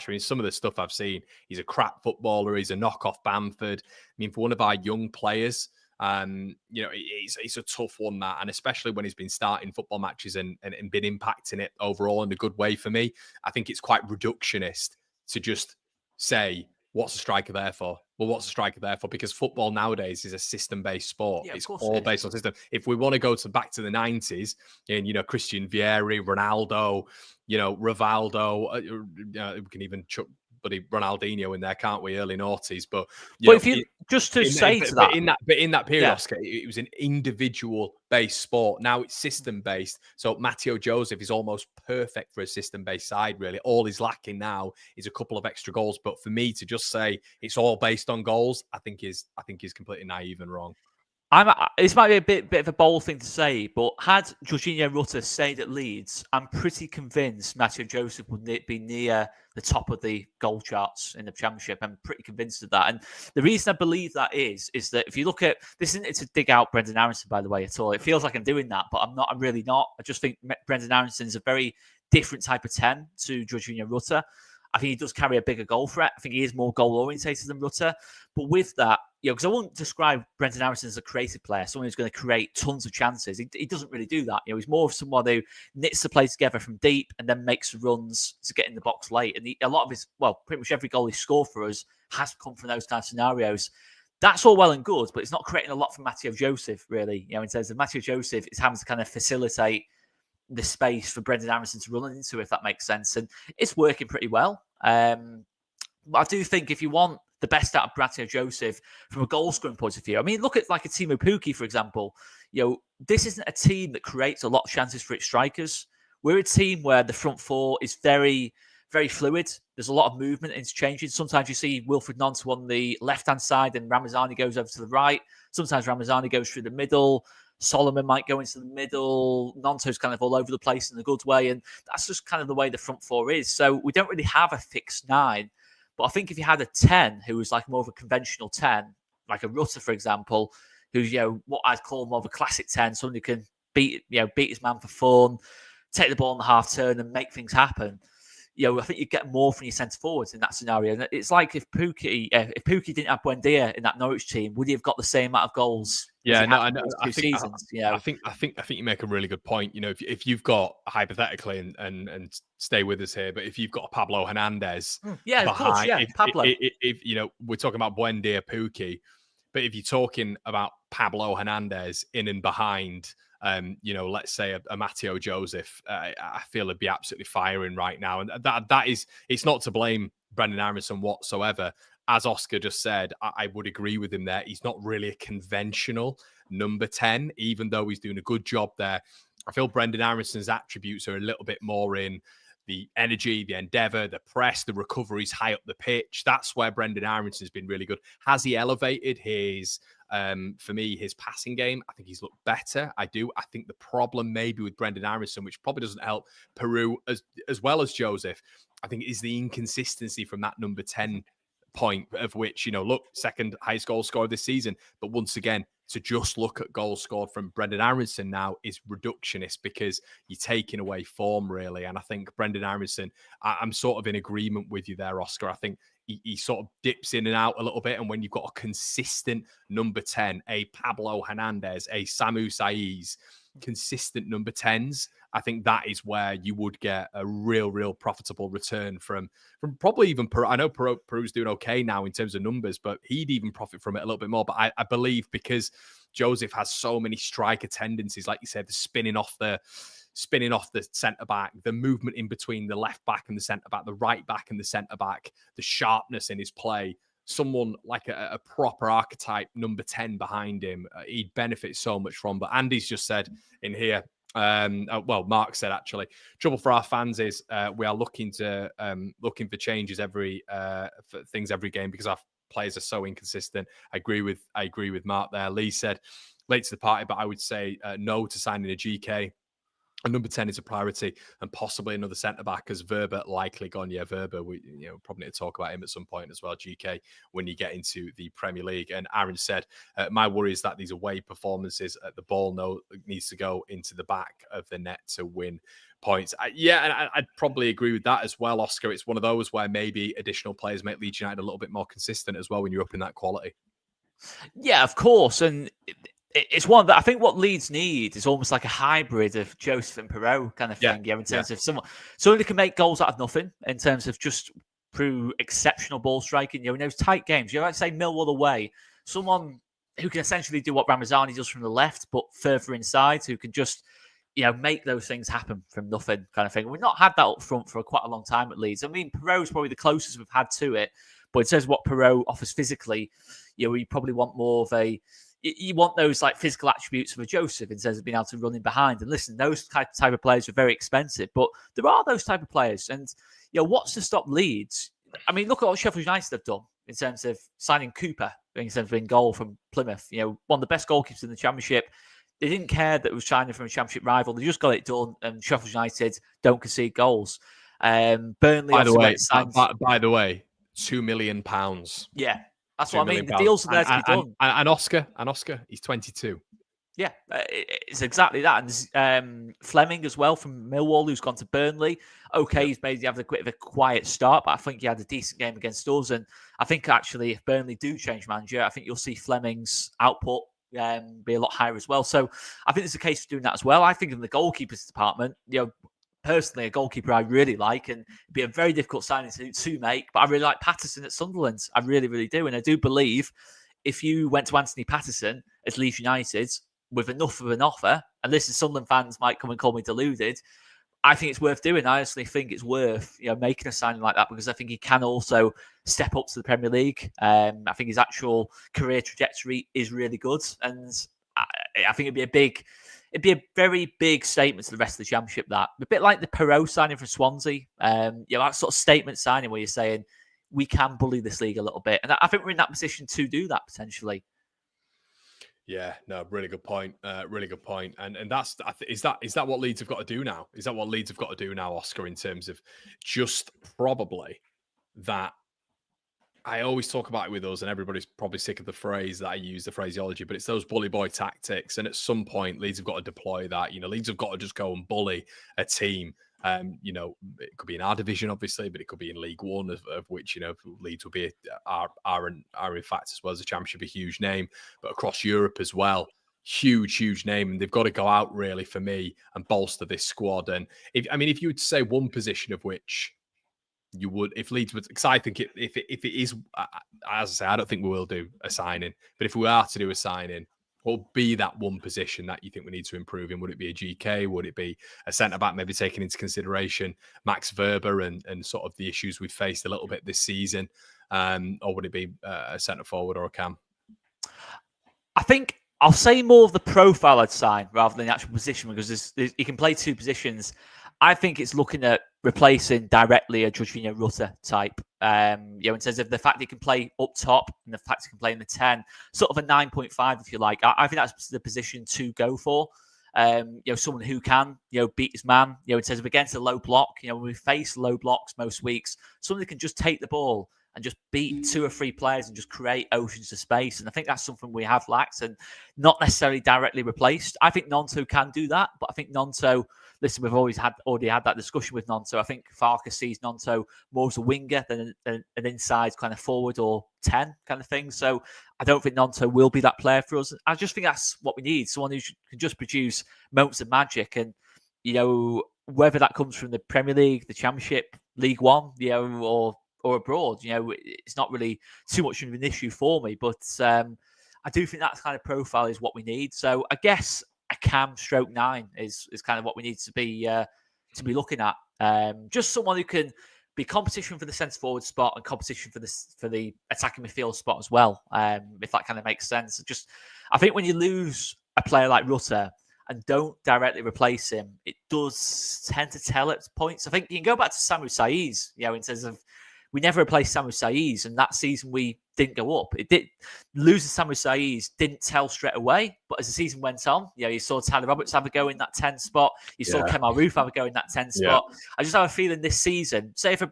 mean, some of the stuff I've seen, he's a crap footballer. He's a knockoff Bamford. I mean, for one of our young players, it's a tough one, that, and especially when he's been starting football matches and been impacting it overall in a good way. For me, I think it's quite reductionist to just say, what's a striker there for? Well, what's a striker there for? Because football nowadays is a system-based sport. It's all based on system. If we want to go back to the 90s, and Christian Vieri, Ronaldo, Rivaldo, we can even chuck Ronaldinho in there, can't we? Early noughties, but if you in that period, Oscar, it was an individual-based sport. Now it's system-based. So Matteo Joseph is almost perfect for a system-based side. Really, all he's lacking now is a couple of extra goals. But for me to just say it's all based on goals, I think is completely naive and wrong. This might be a bit of a bold thing to say, but had Jorginho Rutter stayed at Leeds, I'm pretty convinced Matteo Joseph would be near the top of the goal charts in the Championship. I'm pretty convinced of that. And the reason I believe that is that if you look at this, isn't it to dig out Brendan Aronson, by the way, at all. It feels like I'm doing that, but I'm not. I'm really not. I just think Brendan Aronson is a very different type of 10 to Jorginho Rutter. I think he does carry a bigger goal threat. I think he is more goal-orientated than Rutter. But with that, because I won't describe Brendan Aronson as a creative player, someone who's going to create tons of chances. He doesn't really do that. He's more of someone who knits the play together from deep and then makes runs to get in the box late. And a lot of his, pretty much every goal he scored for us has come from those kind of scenarios. That's all well and good, but it's not creating a lot from Matteo Joseph, really. In terms of Matteo Joseph, it's having to kind of facilitate the space for Brendan Aronson to run into, if that makes sense. And it's working pretty well. But I do think if you want the best out of Matteo Joseph from a goal scoring point of view, I mean, look at like a Timo Pukki, for example. This isn't a team that creates a lot of chances for its strikers. We're a team where the front four is very, very fluid. There's a lot of movement and it's changing. Sometimes you see Wilfried Gnonto on the left-hand side and Ramazani goes over to the right. Sometimes Ramazani goes through the middle. Solomon might go into the middle. Gnonto's kind of all over the place in a good way. And that's just kind of the way the front four is. So we don't really have a fixed 9. But I think if you had a 10 who was like more of a conventional 10, like a Rutter, for example, who's, what I'd call more of a classic 10, someone who can beat his man for fun, take the ball on the half turn and make things happen. I think you'd get more from your centre forwards in that scenario. And it's like if Pukki didn't have Buendia in that Norwich team, would he have got the same amount of goals? Yeah, no, I know. I think you make a really good point. If you've got, hypothetically, and stay with us here, but if you've got a Pablo Hernandez, of course, Pablo. If we're talking about Buendia, Pukki, but if you're talking about Pablo Hernandez in and behind, let's say a Matteo Joseph, I feel it'd be absolutely firing right now, and that is, it's not to blame Brendan Aronson whatsoever. As Oscar just said, I would agree with him there. He's not really a conventional number 10, even though he's doing a good job there. I feel Brendan Aronson's attributes are a little bit more in the energy, the endeavour, the press, the recoveries high up the pitch. That's where Brendan Aronson has been really good. Has he elevated his, for me, his passing game? I think he's looked better. I do. I think the problem maybe with Brendan Aronson, which probably doesn't help Peru as well as Joseph, I think is the inconsistency from that number 10 point, of which, look, second highest goal scorer this season. But once again, to just look at goals scored from Brendan Aronson now is reductionist, because you're taking away form, really. And I think Brendan Aronson, I'm sort of in agreement with you there, Oscar. I think he sort of dips in and out a little bit. And when you've got a consistent number 10, a Pablo Hernandez, a Samu Saiz, consistent number 10s, I think that is where you would get a real profitable return from probably even Peru. I know Peru's doing okay now in terms of numbers, but he'd even profit from it a little bit more. But I believe because Joseph has so many striker tendencies, like you said, the spinning off the centre back, the movement in between the left back and the centre back, the right back and the centre back, the sharpness in his play. Someone like a proper archetype number 10 behind him, he'd benefit so much from. But Andy's just said in here, Mark said actually, trouble for our fans is we are looking for changes every game because our players are so inconsistent. I agree with Mark there. Lee said late to the party, but I would say no to signing a GK. And number 10 is a priority, and possibly another centre-back, as Verba likely gone. Yeah, Verba, we probably need to talk about him at some point as well, GK, when you get into the Premier League. And Aaron said, my worry is that these away performances, the ball needs to go into the back of the net to win points. And I'd probably agree with that as well, Oscar. It's one of those where maybe additional players make Leeds United a little bit more consistent as well when you're up in that quality. Yeah, of course. And it's one that I think what Leeds need is almost like a hybrid of Joseph and Perot kind of thing. In terms of someone who can make goals out of nothing, in terms of just through exceptional ball striking. In those tight games, like say Millwall away, someone who can essentially do what Ramazani does from the left, but further inside, who can just make those things happen from nothing kind of thing. We've not had that up front for quite a long time at Leeds. I mean, Perot's probably the closest we've had to it, but in terms of what Perot offers physically, we probably want more of a. You want those like physical attributes of a Joseph in terms of being able to run in behind. And listen, those type of players are very expensive, but there are those type of players. And what's to stop Leeds? I mean, look at what Sheffield United have done in terms of signing Cooper, in terms of being goal from Plymouth. One of the best goalkeepers in the Championship. They didn't care that it was signing from a Championship rival. They just got it done. And Sheffield United don't concede goals. Burnley. By the way, £2 million. Yeah. That's what I mean. The deals are there to be done. And Oscar, he's 22. Yeah, it's exactly that. And Fleming as well from Millwall, who's gone to Burnley. Okay, he's maybe having a bit of a quiet start, but I think he had a decent game against us. And I think actually, if Burnley do change manager, I think you'll see Fleming's output be a lot higher as well. So I think there's a case for doing that as well. I think in the goalkeepers department, personally, a goalkeeper I really like, and it'd be a very difficult signing to make, but I really like Patterson at Sunderland. I really, really do. And I do believe if you went to Anthony Patterson as Leeds United with enough of an offer, and listen, Sunderland fans might come and call me deluded, I think it's worth doing. I honestly think it's worth making a signing like that, because I think he can also step up to the Premier League. I think his actual career trajectory is really good, and I think it'd be a very big statement to the rest of the Championship. That a bit like the Perot signing for Swansea, that sort of statement signing where you're saying we can bully this league a little bit, and I think we're in that position to do that potentially. Yeah, no, really good point. Really good point. And that's is that what Leeds have got to do now? Is that what Leeds have got to do now, Oscar, in terms of just probably that? I always talk about it with us, and everybody's probably sick of the phrase that I use, the phraseology, but it's those bully boy tactics. And at some point, Leeds have got to deploy that. Leeds have got to just go and bully a team. It could be in our division, obviously, but it could be in League One, of which, Leeds will be are in fact, as well as the Championship, a huge name, but across Europe as well. Huge name, and they've got to go out really for me and bolster this squad. And if you would say one position of which you would, if Leeds would, because I think if it is, as I say, I don't think we will do a signing, but if we are to do a signing, what would be that one position that you think we need to improve in? Would it be a GK? Would it be a centre-back, maybe taking into consideration Max Verber and sort of the issues we've faced a little bit this season? Or would it be a centre-forward or a cam? I think I'll say more of the profile I'd sign rather than the actual position, because you can play two positions. I think it's looking at replacing directly a Jorginho Rutter type. In terms of the fact that he can play up top and the fact he can play in the 10, sort of a 9.5, if you like. I think that's the position to go for. Someone who can, beat his man, in terms of against a low block. When we face low blocks most weeks, someone who can just take the ball and just beat 2 or 3 players and just create oceans of space. And I think that's something we have lacked and not necessarily directly replaced. I think Gnonto can do that, but I think Gnonto, listen, we've already had that discussion with Gnonto. I think Farke sees Gnonto more as a winger than an inside kind of forward or 10 kind of thing. So I don't think Gnonto will be that player for us. I just think that's what we need, someone who can just produce moments of magic. And, whether that comes from the Premier League, the Championship, League One, or abroad, it's not really too much of an issue for me. But I do think that kind of profile is what we need. So I guess a Cam stroke 9 is kind of what we need to be looking at. Just someone who can be competition for the centre forward spot and competition for the attacking midfield spot as well. If that kind of makes sense. I think when you lose a player like Rutter and don't directly replace him, it does tend to tell at points. I think you can go back to Samu Saiz, in terms of we never replaced Samu Saiz, and that season we didn't go up. It did losing Samu Saiz didn't tell straight away, but as the season went on, you saw Tyler Roberts have a go in that 10 spot. You saw Kemal Roof have a go in that 10 spot. I just have a feeling this season, say if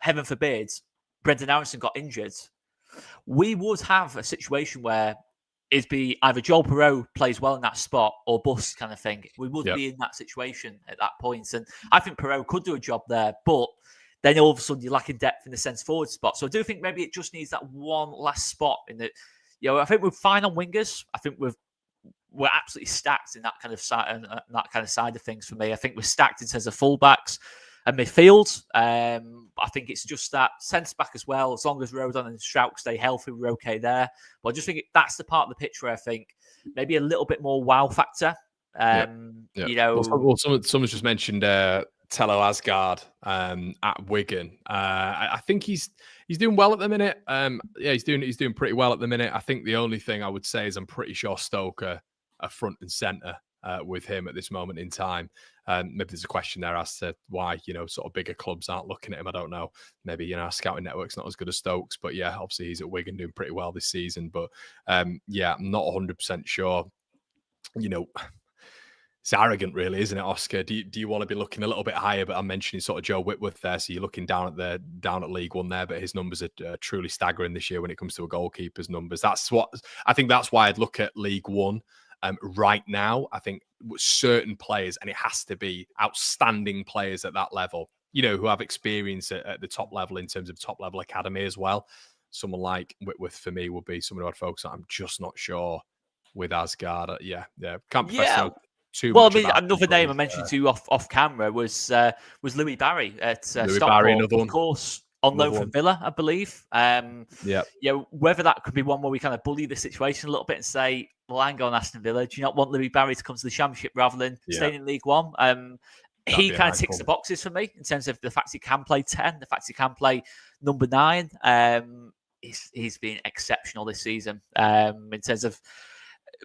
heaven forbid, Brendan Aronson got injured, we would have a situation where it'd be either Joel Perreault plays well in that spot or bust kind of thing. We would be in that situation at that point. And I think Perreault could do a job there, but then all of a sudden you're lacking depth in the centre forward spot. So I do think maybe it just needs that one last spot in that. I think we're fine on wingers. I think we're absolutely stacked in that kind of side of things for me. I think we're stacked in terms of fullbacks and midfield. I think it's just that centre back as well. As long as Rodon and Strauch stay healthy, we're okay there. But I just think that's the part of the pitch where I think maybe a little bit more wow factor. Someone's just mentioned Tello Asgard at Wigan. I think he's doing well at the minute. He's doing pretty well at the minute. I think the only thing I would say is I'm pretty sure Stoke are front and centre with him at this moment in time. Maybe there's a question there as to why sort of bigger clubs aren't looking at him. I don't know. Maybe our scouting network's not as good as Stoke's, but obviously he's at Wigan doing pretty well this season. But I'm not 100% sure. It's arrogant, really, isn't it, Oscar? Do you want to be looking a little bit higher? But I'm mentioning sort of Joe Whitworth there, so you're looking down at League One there. But his numbers are truly staggering this year when it comes to a goalkeeper's numbers. That's why I'd look at League One right now. I think certain players, and it has to be outstanding players at that level, who have experience at the top level in terms of top level academy as well. Someone like Whitworth for me would be someone who I'd focus on. I'm just not sure with Asgard. Can't profess another name I mentioned to you off camera was Louis Barry at Stockport, of course, on loan from Villa, I believe. Whether that could be one where we kind of bully the situation a little bit and say, well, hang on, Aston Villa, do you not want Louis Barry to come to the Championship rather than staying in League One? He kind of ticks the boxes for me in terms of the fact he can play 10, the fact he can play number 9. He's been exceptional this season in terms of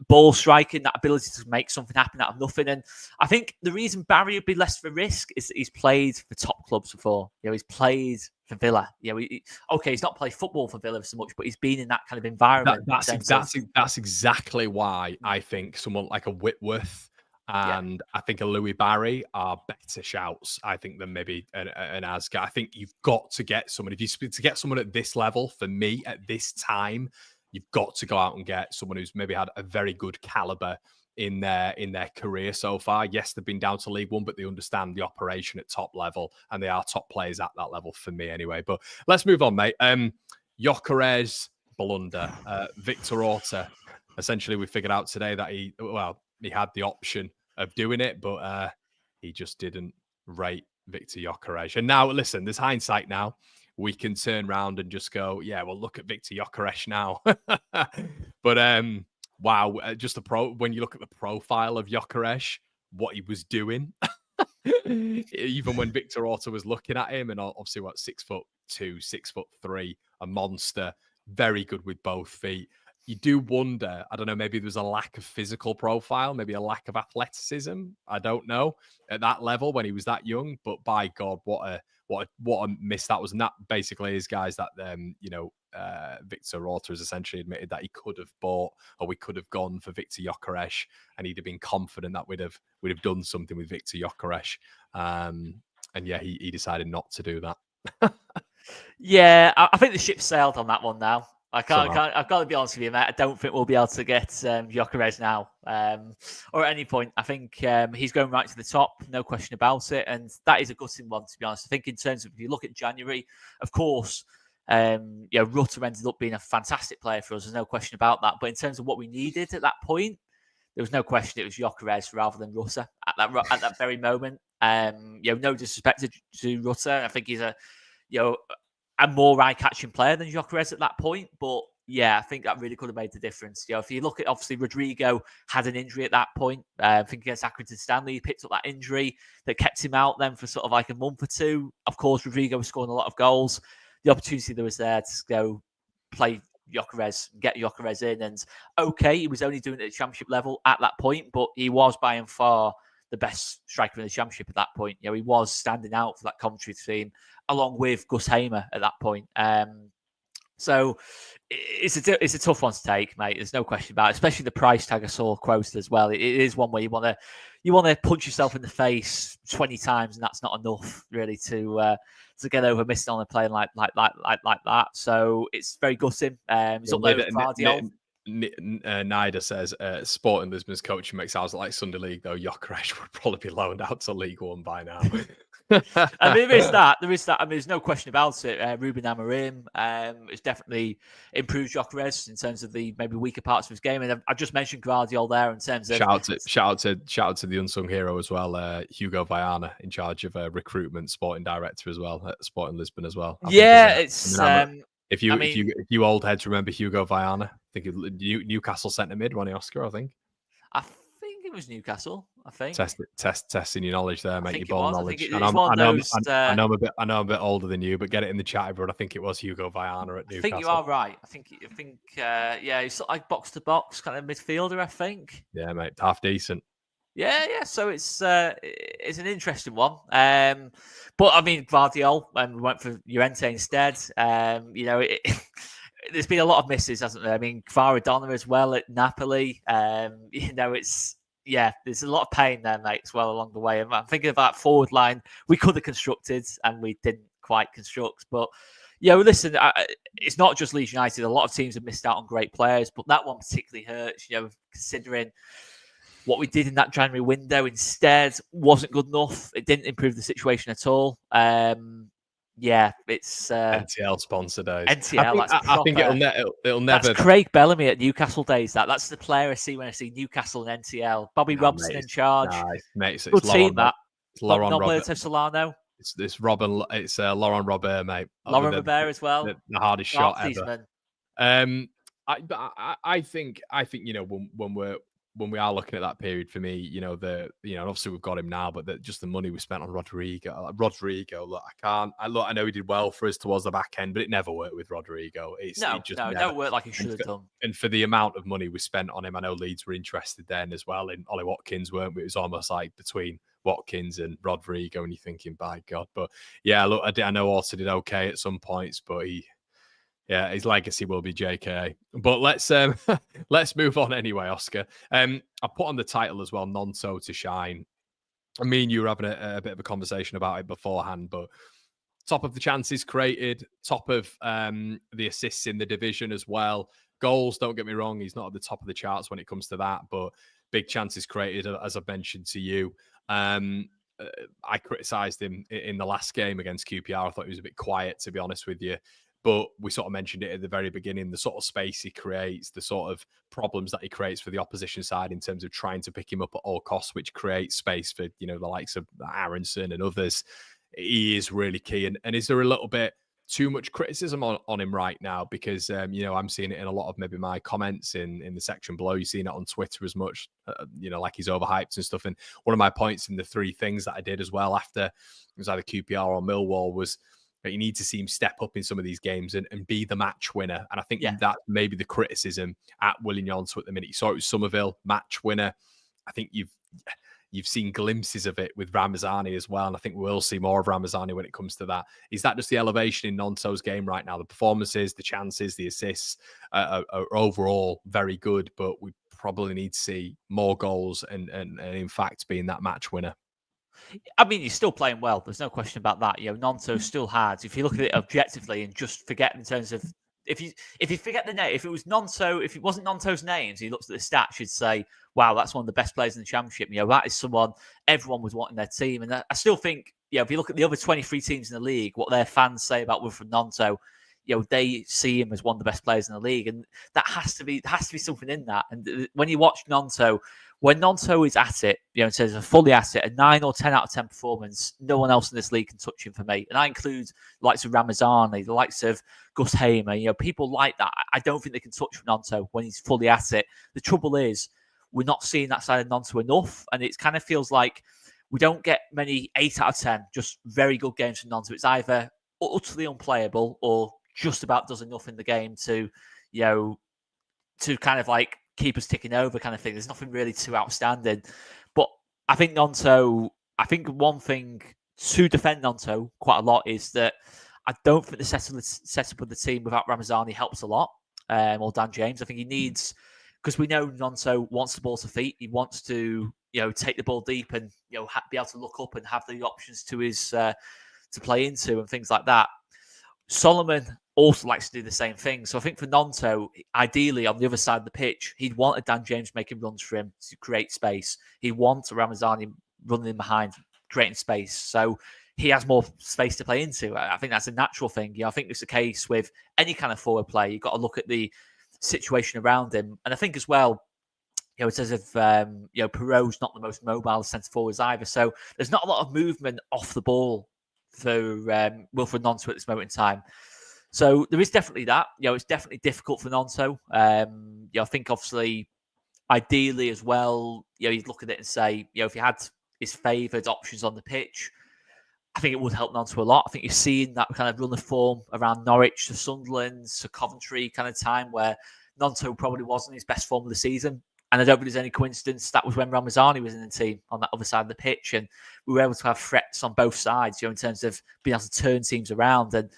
ball striking, that ability to make something happen out of nothing. And I think the reason Barry would be less of a risk is that he's played for top clubs before. He's played for Villa. He's not played football for Villa so much, but he's been in that kind of environment. That's exactly why I think someone like a Whitworth and I think a Louis Barry are better shouts, I think, than maybe an Asgard. I think you've got to get someone. If you to get someone at this level, for me, at this time, you've got to go out and get someone who's maybe had a very good caliber in their career so far. Yes, they've been down to League One, but they understand the operation at top level, and they are top players at that level for me anyway. But let's move on, mate. Gyokeres, blunder. Victor Orta. Essentially, we figured out today that he had the option of doing it, but he just didn't rate Victor Gyokeres. And now, listen, there's hindsight now. We can turn around and just go, look at Victor Gyokeres now. But wow, when you look at the profile of Gyokeres, what he was doing, even when Victor Orta was looking at him, and obviously 6'2", 6'3", a monster, very good with both feet. you do wonder, I don't know, maybe there was a lack of physical profile, maybe a lack of athleticism. I don't know at that level when he was that young, but by God, what a miss that was. And that basically is, guys, that, Victor Rota has essentially admitted that he could have bought, or we could have gone for Victor Gyokeres, and he'd have been confident that we'd have done something with Victor Gyokeres. And yeah, he decided not to do that. Yeah, I think the ship sailed on that one now. I've got to be honest with you, mate. I don't think we'll be able to get Gyokeres now, or at any point. I think he's going right to the top, no question about it, and that is a gutting one, to be honest. I think in terms of, if you look at January, of course, Rutter ended up being a fantastic player for us. There's no question about that. But in terms of what we needed at that point, there was no question it was Gyokeres rather than Rutter at that very moment. No disrespect to Rutter. I think he's a more eye-catching player than Gyokeres at that point. But yeah, I think that really could have made the difference. If you look at, obviously, Rodrigo had an injury at that point. I think against Accrington Stanley, he picked up that injury that kept him out then for sort of like a month or two. Of course, Rodrigo was scoring a lot of goals. The opportunity that was there to go play Gyokeres, get Gyokeres in. And okay, he was only doing it at championship level at that point, but he was by and far the best striker in the championship at that point. He was standing out for that commentary team, along with Gus Hamer at that point. So it's a tough one to take, mate. There's no question about it. Especially the price tag I saw quoted as well. It is one where you want to punch yourself in the face 20 times, and that's not enough really to get over missing on a play like that. So it's very gutting. He's up there with Guardiola. Nida says Sporting Lisbon's coaching makes sounds like Sunday League, though. Gyokeres would probably be loaned out to League One by now. And there is that. I mean, there's no question about it. Ruben Amorim has definitely improved Gyokeres in terms of the maybe weaker parts of his game. And I've just mentioned Guardiola there in terms of shout out to the unsung hero as well, Hugo Viana, in charge of recruitment, sporting director as well at Sporting Lisbon as well. If you old heads remember Hugo Viana, I think Newcastle centre mid, Ronnie Oscar, I think. I think it was Newcastle. I think testing your knowledge there, mate. Your ball knowledge. I know I'm a bit older than you, but get it in the chat, everyone. I think it was Hugo Viana at Newcastle. I think you are right. I think he's sort of like box to box kind of midfielder, I think. Yeah, mate, half decent. Yeah. So it's an interesting one. But I mean, Guardiola, and we went for Llorente instead. There's been a lot of misses, hasn't there? I mean, Kvaradona as well at Napoli. There's a lot of pain there, mate, as well along the way. I'm thinking of that forward line we could have constructed and we didn't quite construct. But listen, it's not just Leeds United. A lot of teams have missed out on great players, but that one particularly hurts. Considering what we did in that January window instead wasn't good enough. It didn't improve the situation at all. It's NTL sponsor days. NTL. I think it'll never. That's Craig Bellamy at Newcastle days. That's the player I see when I see Newcastle and NTL. Bobby Robson in charge. Mate, good team that. It's Laurent Roberto Solano. It's Robin. It's Laurent Robert, mate. Laurent Robert as well. The hardest shot ever. Men. I think when we are looking at that period, for me, obviously we've got him now, but just the money we spent on Rodrigo. Look, I know he did well for us towards the back end, but it never worked with Rodrigo. It don't work like he should have done. And for the amount of money we spent on him, I know Leeds were interested then as well in Ollie Watkins, weren't we? It was almost like between Watkins and Rodrigo, and you're thinking, by God. But yeah, look, I know also did okay at some points, but his legacy will be JK. But let's move on anyway, Oscar. I put on the title as well, Gnonto to shine. I mean, you were having a bit of a conversation about it beforehand, but top of the chances created, top of the assists in the division as well. Goals, don't get me wrong, he's not at the top of the charts when it comes to that, but big chances created, as I've mentioned to you. I criticised him in the last game against QPR. I thought he was a bit quiet, to be honest with you. But we sort of mentioned it at the very beginning, the sort of space he creates, the sort of problems that he creates for the opposition side in terms of trying to pick him up at all costs, which creates space for, the likes of Aronson and others. He is really key. And is there a little bit too much criticism on him right now? Because, I'm seeing it in a lot of maybe my comments in the section below. You're seeing it on Twitter as much, like he's overhyped and stuff. And one of my points in the three things that I did as well after it was either QPR or Millwall was, But you need to see him step up in some of these games and be the match winner. And I think Yeah. that maybe the criticism at Wilfried Gnonto at the minute. You saw it with Somerville, match winner. I think you've seen glimpses of it with Ramazani as well. And I think we'll see more of Ramazani when it comes to that. Is that just the elevation in Gnonto's game right now? The performances, the chances, the assists are overall very good, but we probably need to see more goals and in fact being that match winner. I mean, he's still playing well. There's no question about that. Gnonto still has. If you look at it objectively and just forget in terms of if you forget the name, if it was Gnonto, if it wasn't Gnonto's names, he looks at the stats, you'd say, "Wow, that's one of the best players in the championship." That is someone everyone was wanting their team. And I still think, if you look at the other 23 teams in the league, what their fans say about Wilfried Gnonto, they see him as one of the best players in the league, and there has to be something in that. And when you watch Gnonto, when Gnonto is at it, in terms of fully at it, a 9 or 10 out of 10 performance, no one else in this league can touch him for me. And I include the likes of Ramazani, the likes of Gus Hamer, people like that. I don't think they can touch Gnonto when he's fully at it. The trouble is, we're not seeing that side of Gnonto enough, and it kind of feels like we don't get many 8 out of 10, just very good games from Gnonto. It's either utterly unplayable or just about does enough in the game to, to kind of like keep us ticking over kind of thing. There's nothing really too outstanding. But I think one thing to defend Gnonto quite a lot is that I don't think the setup of the team without Ramazani helps a lot, or Dan James. I think he needs, because we know Gnonto wants the ball to feet. He wants to, take the ball deep and, be able to look up and have the options to his to play into and things like that. Solomon also likes to do the same thing. So I think for Gnonto, ideally on the other side of the pitch, he'd want a Dan James making runs for him to create space. He wants a Ramazani running in behind, creating space. So he has more space to play into. I think that's a natural thing. I think it's the case with any kind of forward play. You've got to look at the situation around him. And I think as well, it says if Perot's not the most mobile centre forwards either. So there's not a lot of movement off the ball for Wilfried Gnonto at this moment in time. So there is definitely that. It's definitely difficult for Gnonto. I think obviously, ideally as well, you'd look at it and say, if he had his favoured options on the pitch, I think it would help Gnonto a lot. I think you're seeing that kind of run of form around Norwich to Sunderland to Coventry kind of time where Gnonto probably wasn't his best form of the season. And I don't think there's any coincidence that was when Ramazani was in the team on that other side of the pitch. And we were able to have threats on both sides, in terms of being able to turn teams around. And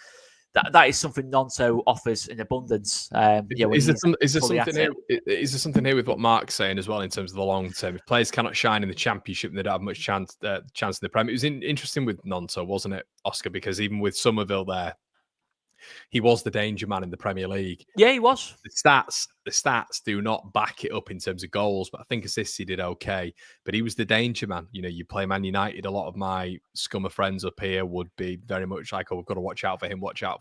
that is something Gnonto offers in abundance. Is there something here with what Mark's saying as well in terms of the long term? If players cannot shine in the Championship, they don't have much chance in the Premier. It was interesting with Gnonto, wasn't it, Oscar? Because even with Somerville there, he was the danger man in the Premier League. Yeah, he was. The stats do not back it up in terms of goals, but I think assists he did okay. But he was the danger man. You play Man United, a lot of my scum of friends up here would be very much like, "Oh, we've got to watch out for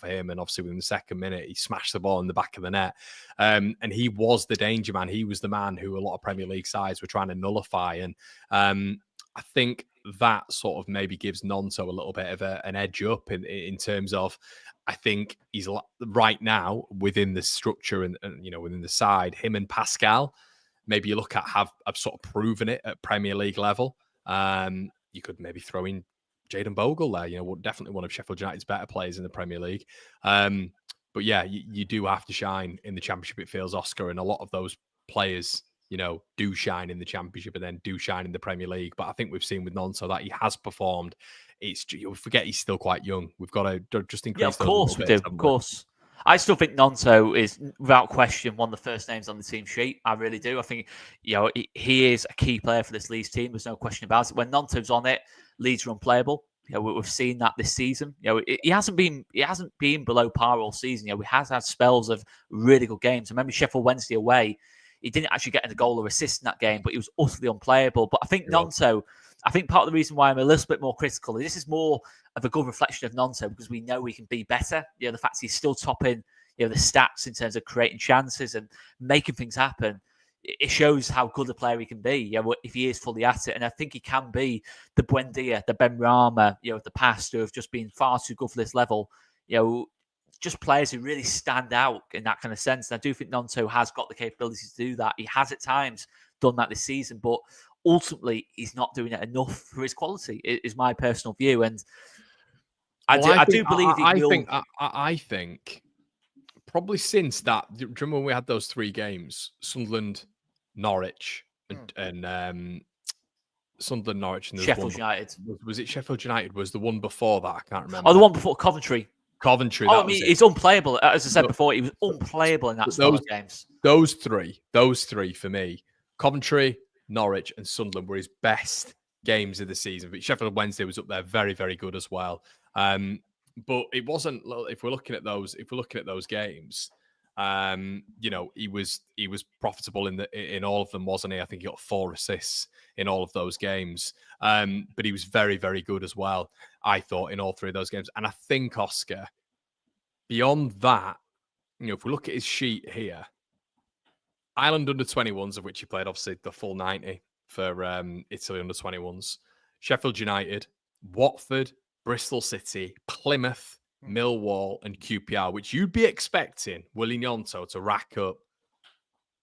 him." And obviously within the second minute, he smashed the ball in the back of the net. And he was the danger man. He was the man who a lot of Premier League sides were trying to nullify. And I think that sort of maybe gives Gnonto a little bit of an edge up in terms of, I think he's right now within the structure and within the side, him and Pascal, maybe you look at have sort of proven it at Premier League level. You could maybe throw in Jayden Bogle there, definitely one of Sheffield United's better players in the Premier League. But yeah, you do have to shine in the Championship, it feels, Oscar, and a lot of those players, do shine in the Championship and then do shine in the Premier League. But I think we've seen with Gnonto that he has performed. You'll forget he's still quite young. We've got to just increase. Yeah, of course we do. Of course. I still think Gnonto is, without question, one of the first names on the team sheet. I really do. I think, he is a key player for this Leeds team. There's no question about it. When Gnonto's on it, Leeds are unplayable. We've seen that this season. He hasn't been below par all season. We have had spells of really good games. I remember Sheffield Wednesday away. He didn't actually get a goal or assist in that game, but he was utterly unplayable. But I think Gnonto, I think part of the reason why I'm a little bit more critical, this is more of a good reflection of Gnonto because we know we can be better. The fact he's still topping, the stats in terms of creating chances and making things happen, it shows how good a player he can be. If he is fully at it, and I think he can be the Buendia, the Ben Rama, of the past who have just been far too good for this level. Just players who really stand out in that kind of sense. And I do think Gnonto has got the capability to do that. He has at times done that this season, but ultimately he's not doing it enough for his quality, is my personal view. And I do believe he will. I think probably since that. Do you remember when we had those 3 games? Sunderland, Norwich, and Sunderland, Norwich, and there was Sheffield United. Was it Sheffield United? Was the one before that? I can't remember. Oh, the one before Coventry. Coventry. Oh, I mean, he's unplayable. As I said before, he was unplayable in that style of games. Those three for me, Coventry, Norwich, and Sunderland were his best games of the season. But Sheffield Wednesday was up there, very, very good as well. But it wasn't. If we're looking at those games, he was profitable in all of them, wasn't he? I think he got 4 assists in all of those games. But he was very, very good as well, I thought, in all 3 of those games. And I think, Oscar, beyond that, if we look at his sheet here, Ireland under-21s, of which he played, obviously, the full 90 for Italy under-21s, Sheffield United, Watford, Bristol City, Plymouth, Millwall, and QPR, which you'd be expecting Wilfried Gnonto to rack up,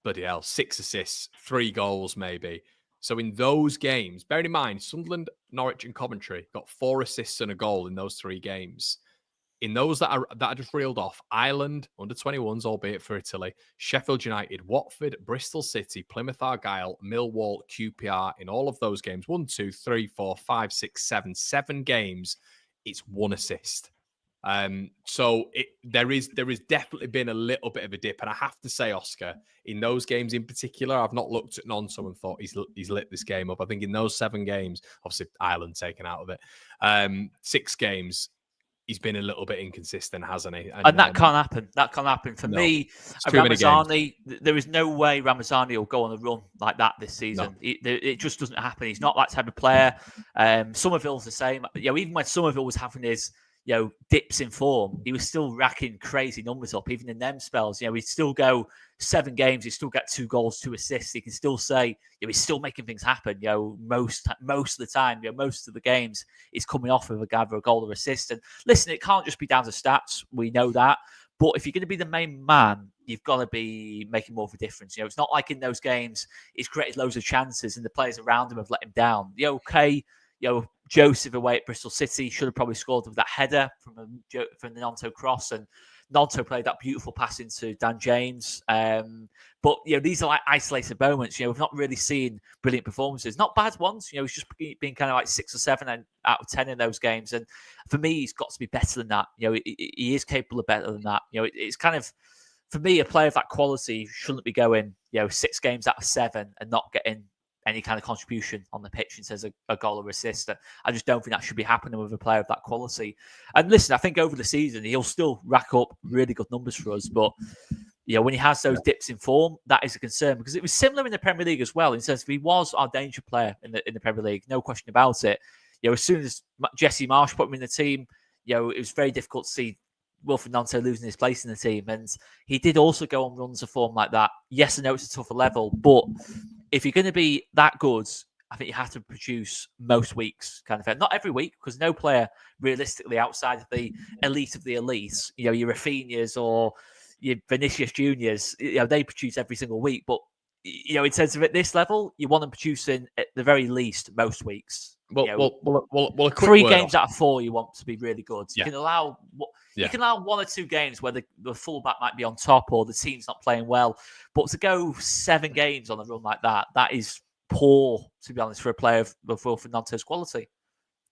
bloody hell, 6 assists, 3 goals maybe. So in those games, bearing in mind, Sunderland, Norwich, and Coventry got 4 assists and a goal in those 3 games. In those that I just reeled off, Ireland, under-21s, albeit for Italy, Sheffield United, Watford, Bristol City, Plymouth Argyle, Millwall, QPR, in all of those games, 1, 2, 3, 4, 5, 6, 7 games, it's 1 assist. So there is definitely been a little bit of a dip. And I have to say, Oscar, in those games in particular, I've not looked at Gnonto and thought he's lit this game up. I think in those 7 games, obviously Ireland taken out of it, 6 games, he's been a little bit inconsistent, hasn't he? And that can't happen. That can't happen. For me, Ramazani, there is no way Ramazani will go on a run like that this season. No. It just doesn't happen. He's not that type of player. Somerville's the same. Even when Somerville was having his dips in form, he was still racking crazy numbers up, even in them spells. He'd still go 7 games, he'd still get 2 goals, 2 assists. He can still say, he's still making things happen. Most of the time, most of the games, he's coming off with either a goal or assist. And listen, it can't just be down to stats. We know that. But if you're going to be the main man, you've got to be making more of a difference. It's not like in those games, he's created loads of chances and the players around him have let him down. Joseph away at Bristol City should have probably scored with that header from the Gnonto cross, and Gnonto played that beautiful pass into Dan James. But these are like isolated moments. We've not really seen brilliant performances, not bad ones. He's just been kind of like 6 or 7 out of 10 in those games. And for me, he's got to be better than that. He is capable of better than that. It's kind of, for me, a player of that quality shouldn't be going 6 games out of 7 and not getting any kind of contribution on the pitch and says a goal or assist. I just don't think that should be happening with a player of that quality. And listen, I think over the season, he'll still rack up really good numbers for us. But when he has those dips in form, that is a concern, because it was similar in the Premier League as well. In the sense, he was our danger player in the Premier League, no question about it. As soon as Jesse Marsh put him in the team, it was very difficult to see Wilfried Gnonto losing his place in the team. And he did also go on runs of form like that. Yes, I know it's a tougher level, but if you're going to be that good, I think you have to produce most weeks, kind of thing. Not every week, because no player realistically outside of the elite of the elites, your Rafinhas or your Vinicius Juniors, they produce every single week. But in terms of at this level, you want them producing at the very least most weeks. Well, a quick 3 word games out of 4 you want to be really good. You can allow you can allow 1 or 2 games where the fullback might be on top or the team's not playing well, but to go 7 games on a run like that is poor, to be honest, for a player of Wilfried Gnonto's quality.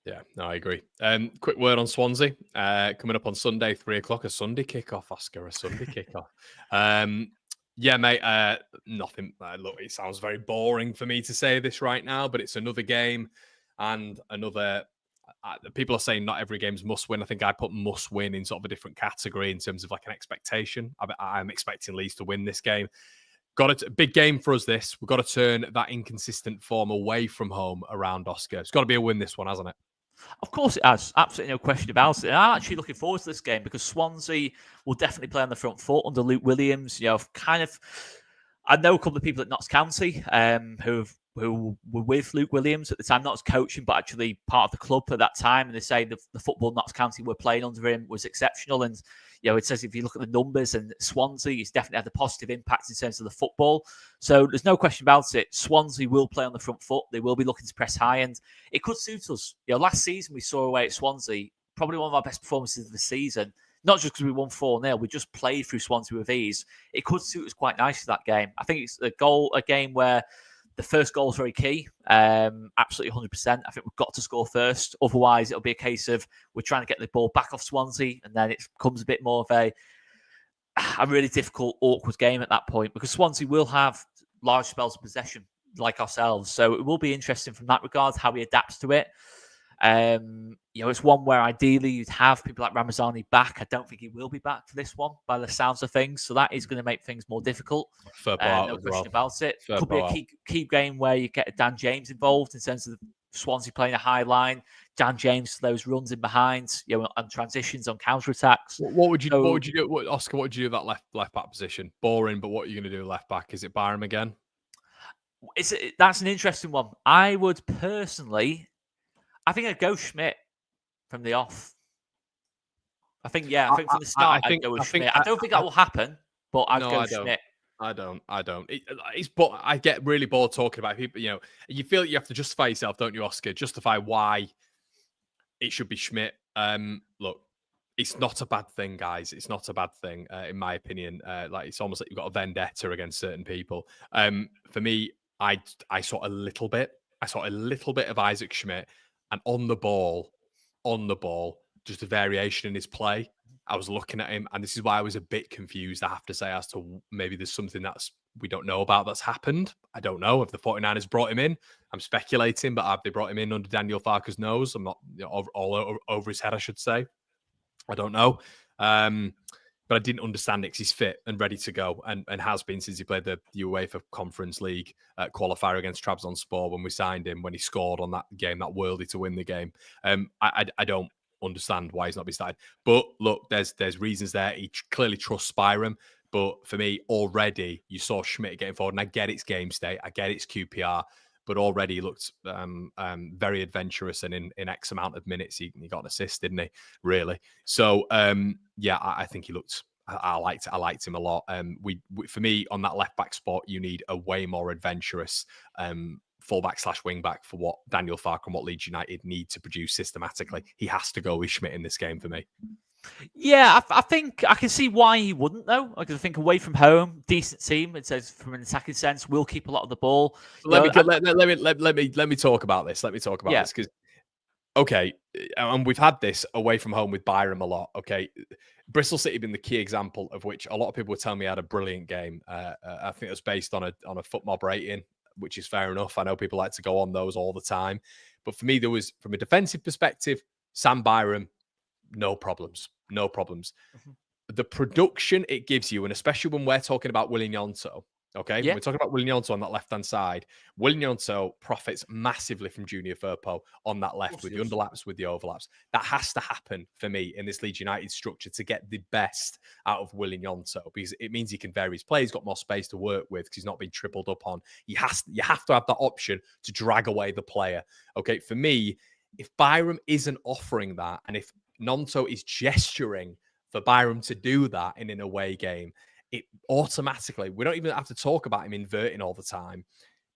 Yeah, no, I agree. Quick word on Swansea coming up on Sunday, 3:00, a Sunday kickoff, Oscar, a Sunday kickoff. Yeah, mate, nothing. Look, it sounds very boring for me to say this right now, but it's another game. And another, people are saying not every game's must win. I think I put must win in sort of a different category in terms of like an expectation. I'm expecting Leeds to win this game. Got a big game for us this. We've got to turn that inconsistent form away from home around, Oscar. It's got to be a win this one, hasn't it? Of course it has. Absolutely no question about it. And I'm actually looking forward to this game because Swansea will definitely play on the front foot under Luke Williams. I know a couple of people at Notts County who were with Luke Williams at the time, not as coaching, but actually part of the club at that time. And they say the football Notts County were playing under him was exceptional. And, it says if you look at the numbers, and Swansea, he's definitely had a positive impact in terms of the football. So there's no question about it. Swansea will play on the front foot. They will be looking to press high, and it could suit us. Last season we saw away at Swansea, probably one of our best performances of the season. Not just because we won 4-0, we just played through Swansea with ease. It could suit us quite nicely, that game. I think it's a game where the first goal is very key. Absolutely 100%. I think we've got to score first. Otherwise, it'll be a case of we're trying to get the ball back off Swansea, and then it becomes a bit more of a really difficult, awkward game at that point, because Swansea will have large spells of possession like ourselves. So it will be interesting from that regard, how he adapts to it. It's one where ideally you'd have people like Ramazani back. I don't think he will be back for this one by the sounds of things. So that is going to make things more difficult. No question about it. Could be a key game where you get Dan James involved in terms of Swansea playing a high line. Dan James for those runs in behind, and transitions on counter attacks. What would you do, Oscar? What would you do with that left back position? Boring, but what are you going to do left back? Is it Byram again? That's an interesting one. I would personally, I think I'd go Schmidt from the off. I think from the start I'd go with Schmidt. I don't think that will happen, but I'd go Schmidt. I don't. But I get really bored talking about people. You feel you have to justify yourself, don't you, Oscar? Justify why it should be Schmidt. Look, it's not a bad thing, guys. It's not a bad thing, in my opinion. It's almost like you've got a vendetta against certain people. For me, I saw a little bit. I saw a little bit of Isaac Schmidt, and on the ball, just a variation in his play. I was looking at him, and this is why I was a bit confused, I have to say, as to maybe there's something we don't know about that's happened. I don't know if the 49ers brought him in. I'm speculating, but have they brought him in under Daniel Farke's nose? I'm not all over his head, I should say. I don't know. But I didn't understand it because he's fit and ready to go, and has been since he played the UEFA Conference League qualifier against Trabzonspor when we signed him, when he scored on that game, that worldie to win the game. I don't understand why he's not been started. But look, there's reasons there. He clearly trusts Byram. But for me, already, you saw Schmidt getting forward, and I get it's game state, I get it's QPR, but already he looked very adventurous, and in X amount of minutes, he got an assist, didn't he? Really? So, I think he looked... I liked him a lot. For me, on that left back spot, you need a way more adventurous fullback / wing back for what Daniel Farke and what Leeds United need to produce systematically. He has to go with Schmidt in this game for me. Yeah, I think I can see why he wouldn't, though. Because I think away from home, decent team. It says from an attacking sense, will keep a lot of the ball. Let me talk about this. Let me talk about this because, okay, and we've had this away from home with Byram a lot. Okay, Bristol City been the key example of which a lot of people were telling me had a brilliant game. I think it was based on a FootMob rating, which is fair enough. I know people like to go on those all the time, but for me, there was, from a defensive perspective, Sam Byram, no problems. Mm-hmm. The production it gives you, and especially when we're talking about Wilfried Gnonto, okay? Yeah. When we're talking about Wilfried Gnonto on that left-hand side, Wilfried Gnonto profits massively from Junior Firpo on that left with the underlaps, with the overlaps. That has to happen for me in this Leeds United structure to get the best out of Wilfried Gnonto, because it means he can vary his play. He's got more space to work with because he's not been tripled up on. You have to have that option to drag away the player. Okay, for me, if Byram isn't offering that, and if Gnonto is gesturing for Byram to do that in an away game, it automatically, we don't even have to talk about him inverting all the time,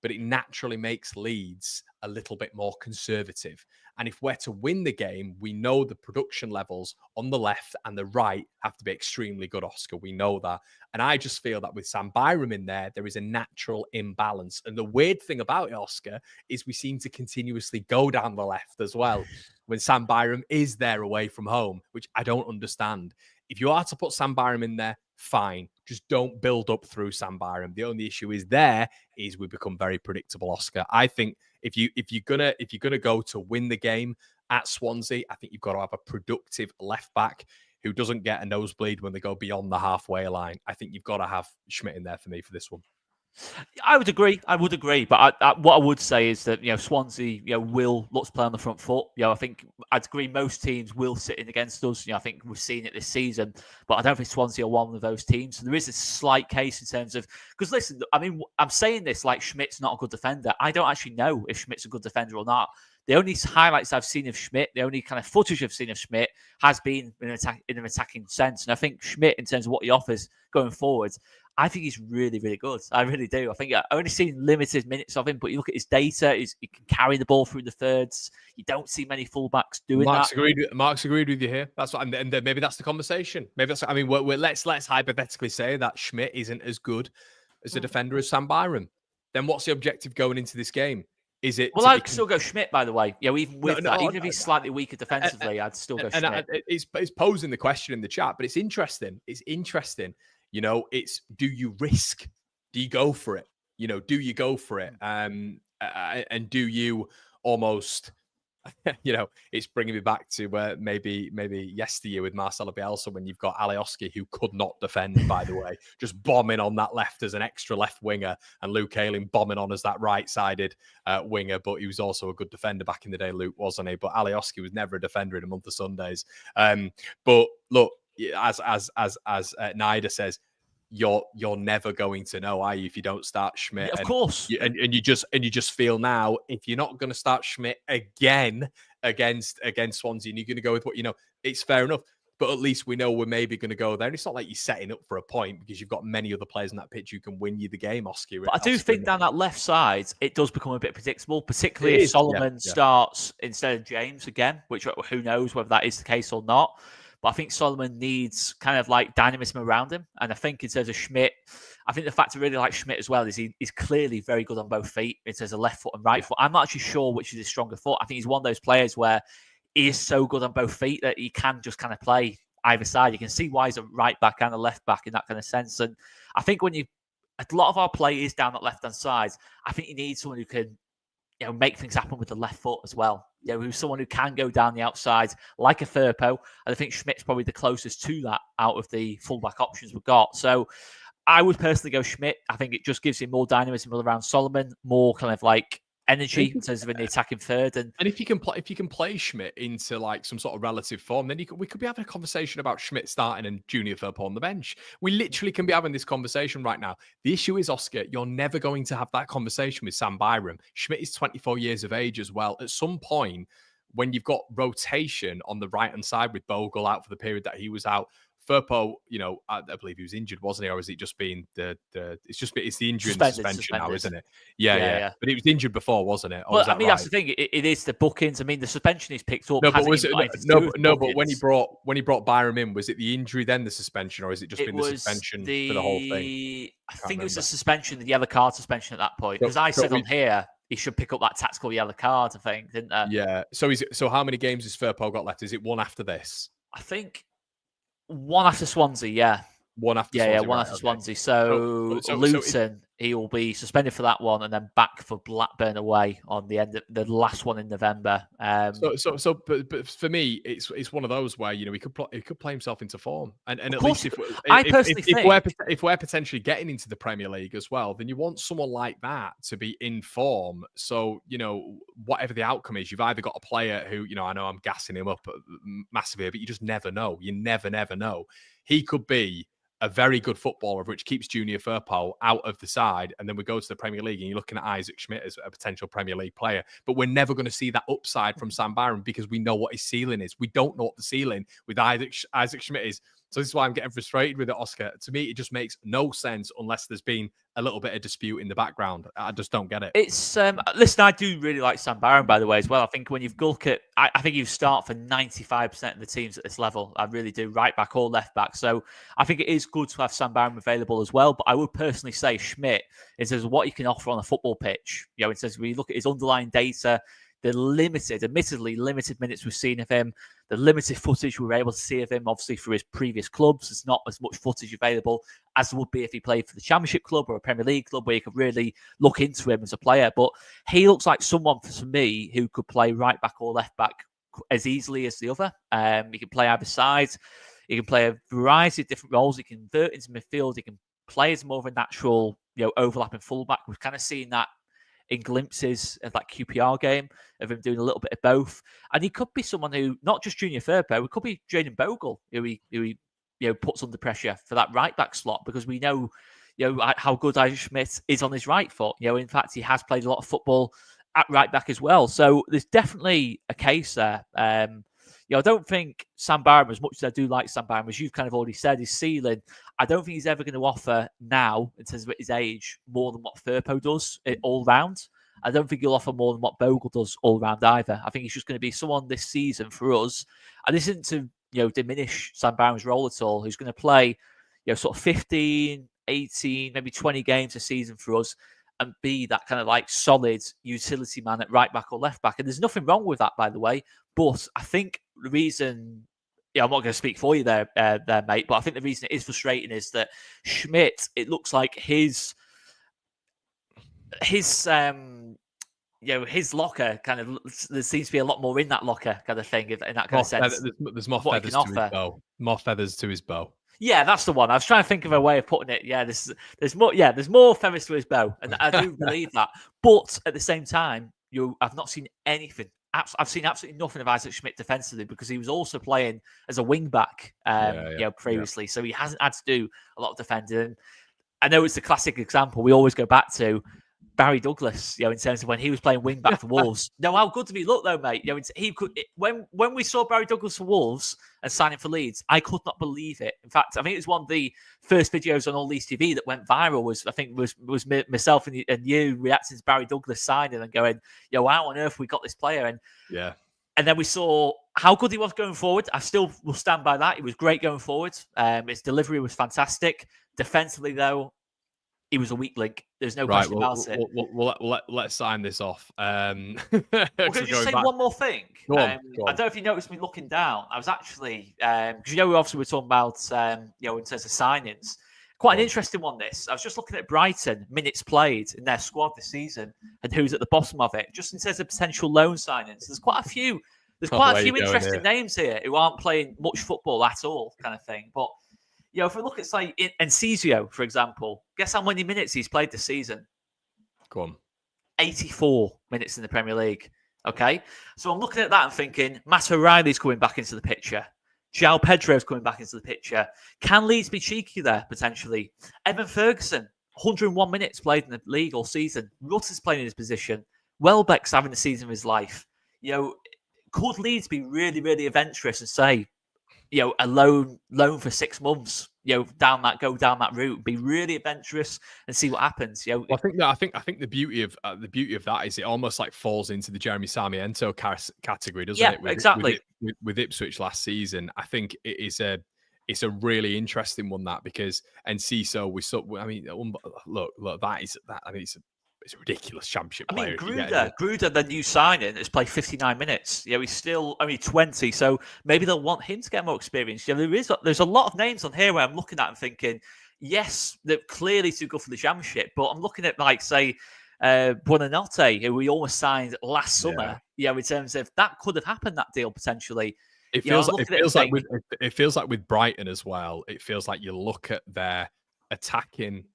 but it naturally makes Leeds a little bit more conservative. And if we're to win the game, we know the production levels on the left and the right have to be extremely good, Oscar. We know that. And I just feel that with Sam Byram in there is a natural imbalance. And the weird thing about it, Oscar, is we seem to continuously go down the left as well when Sam Byram is there away from home, which I don't understand. If you are to put Sam Byram in there, fine. Just don't build up through Sam Byram. The only issue is we become very predictable, Oscar. I think if you're gonna go to win the game at Swansea, I think you've got to have a productive left back who doesn't get a nosebleed when they go beyond the halfway line. I think you've got to have Schmidt in there for me for this one. I would agree. But what I would say is that, Swansea, will look to play on the front foot. I think I'd agree most teams will sit in against us. I think we've seen it this season, but I don't think Swansea are one of those teams. So there is a slight case in terms of, because listen, I mean, I'm saying this like Schmidt's not a good defender. I don't actually know if Schmidt's a good defender or not. the only highlights I've seen of Schmidt, the only kind of footage I've seen of Schmidt has been in an attacking sense. And I think Schmidt, in terms of what he offers going forward, I think he's really, really good. I really do. I think I've only seen limited minutes of him, but you look at his data, he can carry the ball through the thirds. You don't see many fullbacks doing that. Mark's agreed with you here. That's what, and maybe that's the conversation. Maybe that's. I mean, let's hypothetically say that Schmidt isn't as good as a defender as Sam Byram. Then what's the objective going into this game? Is it? Well, I'd still go Schmidt, by the way. Even with that, even if he's slightly weaker defensively, I'd still go Schmidt. And it's posing the question in the chat, but it's interesting. It's interesting. It's, do you risk? Do you go for it? Do you go for it? And do you almost, it's bringing me back to maybe yesteryear with Marcelo Bielsa, when you've got Alioski, who could not defend, by the way, just bombing on that left as an extra left winger, and Luke Ayling bombing on as that right-sided winger. But he was also a good defender back in the day, Luke, wasn't he? But Alioski was never a defender in a month of Sundays. But look, as Nida says, you're never going to know, are you, if you don't start Schmidt? Yeah, of course. And you just feel now, if you're not going to start Schmidt again against Swansea, and you're going to go with what it's fair enough. But at least we know we're maybe going to go there. And it's not like you're setting up for a point, because you've got many other players in that pitch who can win you the game, Oscar. But I do think down that left side, it does become a bit predictable, particularly if Solomon starts instead of James again, which who knows whether that is the case or not. But I think Solomon needs kind of like dynamism around him. And I think in terms of Schmidt, I think the fact I really like Schmidt as well is he's clearly very good on both feet in terms of left foot and right foot. I'm not actually sure which is his stronger foot. I think he's one of those players where he is so good on both feet that he can just kind of play either side. You can see why he's a right back and a left back in that kind of sense. And I think a lot of our play is down that left-hand side, I think you need someone who can make things happen with the left foot as well. Who's someone who can go down the outside like a Firpo. And I think Schmidt's probably the closest to that out of the fullback options we've got. So I would personally go Schmidt. I think it just gives him more dynamism around Solomon, more kind of like energy in terms of in the attacking third. And if you can play Schmidt into like some sort of relative form, then we could be having a conversation about Schmidt starting and Junior Firpo on the bench. We literally can be having this conversation right now. The issue is, Oscar, you're never going to have that conversation with Sam Byram. Schmidt is 24 years of age as well. At some point, when you've got rotation on the right-hand side with Bogle out for the period that he was out, Firpo, I believe he was injured, wasn't he? Or is it just been it's the injury and the suspension now, isn't it? Yeah. But he was injured before, wasn't it? Well, that's the thing. It is the bookings. I mean, the suspension he's picked up. No, but but when he brought Byram in, was it the injury then the suspension, or is it just been the suspension for the whole thing? I think it was the suspension, the yellow card suspension at that point. Because I said on here he should pick up that tactical yellow card, I think, didn't I? Yeah. So how many games has Firpo got left? Is it one after this? I think one after Swansea, yeah. One after Swansea. One after Swansea. So Luton, he will be suspended for that one and then back for Blackburn away on the last one in November. But for me, it's one of those where he could play himself into form, and at course, least if we're potentially getting into the Premier League as well, then you want someone like that to be in form. So whatever the outcome is, you've either got a player who I know I'm gassing him up massively, but you just never know. You never know. He could be a very good footballer, which keeps Junior Firpo out of the side. And then we go to the Premier League and you're looking at Isaac Schmidt as a potential Premier League player. But we're never going to see that upside from Sam Byram because we know what his ceiling is. We don't know what the ceiling with Isaac Schmidt is. So this is why I'm getting frustrated with it, Oscar. To me, it just makes no sense unless there's been a little bit of dispute in the background. I just don't get it. It's listen, I do really like Sam Byram, by the way, as well. I think when you've Gulkit, I think you start for 95% of the teams at this level. I really do, right back or left back. So I think it is good to have Sam Byram available as well. But I would personally say Schmidt, in terms of what he can offer on a football pitch, in terms of when you look at his underlying data, the admittedly limited minutes we've seen of him, the limited footage we were able to see of him, obviously, for his previous clubs. There's not as much footage available as there would be if he played for the Championship club or a Premier League club where you could really look into him as a player. But he looks like someone, for me, who could play right back or left back as easily as the other. He can play either side. He can play a variety of different roles. He can convert into midfield. He can play as more of a natural, overlapping fullback. We've kind of seen that in glimpses of that QPR game, of him doing a little bit of both. And he could be someone who, not just Junior Firpo, it could be Jayden Bogle, who he puts under pressure for that right back slot, because we know how good Isaac Schmidt is on his right foot. In fact, he has played a lot of football at right back as well. So there's definitely a case there. I don't think Sam Barham, as much as I do like Sam Barham, as you've kind of already said, his ceiling, I don't think he's ever going to offer now, in terms of his age, more than what Firpo does all round. I don't think he'll offer more than what Bogle does all round either. I think he's just going to be someone this season for us. And this isn't to diminish Sam Barham's role at all, who's going to play sort of 15, 18, maybe 20 games a season for us and be that kind of like solid utility man at right back or left back. And there's nothing wrong with that, by the way. But I think the reason, I'm not going to speak for you there, mate, but I think the reason it is frustrating is that Schmidt, it looks like his locker kind of, there seems to be a lot more in that locker kind of thing, in that kind of sense. There's more feathers to his bow. More feathers to his bow. Yeah, that's the one. I was trying to think of a way of putting it. Yeah, there's more. Yeah, there's more feathers to his bow, and I do believe that. But at the same time, I've not seen anything. I've seen absolutely nothing of Isaac Schmidt defensively, because he was also playing as a wing back, previously. So he hasn't had to do a lot of defending. And I know it's the classic example we always go back to. Barry Douglas, in terms of when he was playing wing back for Wolves. No, how good did he look though, mate? He could. When we saw Barry Douglas for Wolves and signing for Leeds, I could not believe it. In fact, I think it was one of the first videos on All Leeds TV that went viral. Was myself and you reacting to Barry Douglas signing and going, how on earth we got this player? And and then we saw how good he was going forward. I still will stand by that. He was great going forward. His delivery was fantastic. Defensively, though, he was a weak link. There's no question about it. Let's sign this off. Can I just say one more thing? Go on. I don't know if you noticed me looking down. I was actually, because obviously we're talking about, in terms of signings. Quite an interesting one, this. I was just looking at Brighton, minutes played in their squad this season, and who's at the bottom of it, just in terms of potential loan signings. There's quite a few interesting names here who aren't playing much football at all, kind of thing. But if we look at, say, Encizio, for example, guess how many minutes he's played this season? Go on. 84 minutes in the Premier League. Okay? So I'm looking at that and thinking, Matt O'Reilly's coming back into the picture. João Pedro's coming back into the picture. Can Leeds be cheeky there, potentially? Evan Ferguson, 101 minutes played in the league all season. Rutter's playing in his position. Welbeck's having the season of his life. Could Leeds be really, really adventurous and say, a loan for 6 months, go down that route, be really adventurous and see what happens. Well, I think the beauty of that is it almost like falls into the Jeremy Sarmiento category, doesn't it? Exactly. With Ipswich last season, I think it's a really interesting one, that, because Enciso, it's a ridiculous championship player. Gruder, the new signing, has played 59 minutes. He's still only 20, so maybe they'll want him to get more experience. There's a lot of names on here where I'm looking at and thinking, yes, they're clearly too good for the championship, but I'm looking at, like, say, Buonanotte, who we almost signed last summer. In terms of that could have happened, that deal potentially. It feels like with Brighton as well. It feels like you look at their attacking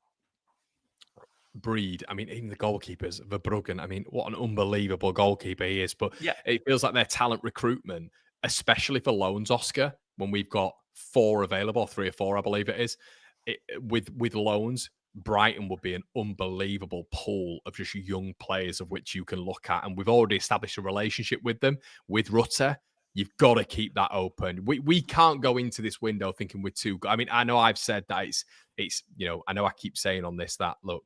breed. I mean, even the goalkeepers, Verbruggen, what an unbelievable goalkeeper he is. But it feels like their talent recruitment, especially for loans, Oscar, when we've got 4 available, 3 or 4, I believe it is, with loans, Brighton would be an unbelievable pool of just young players of which you can look at. And we've already established a relationship with them, with Rutter. You've got to keep that open. We can't go into this window thinking we're too good. I know I've said that it's I know I keep saying on this that, look,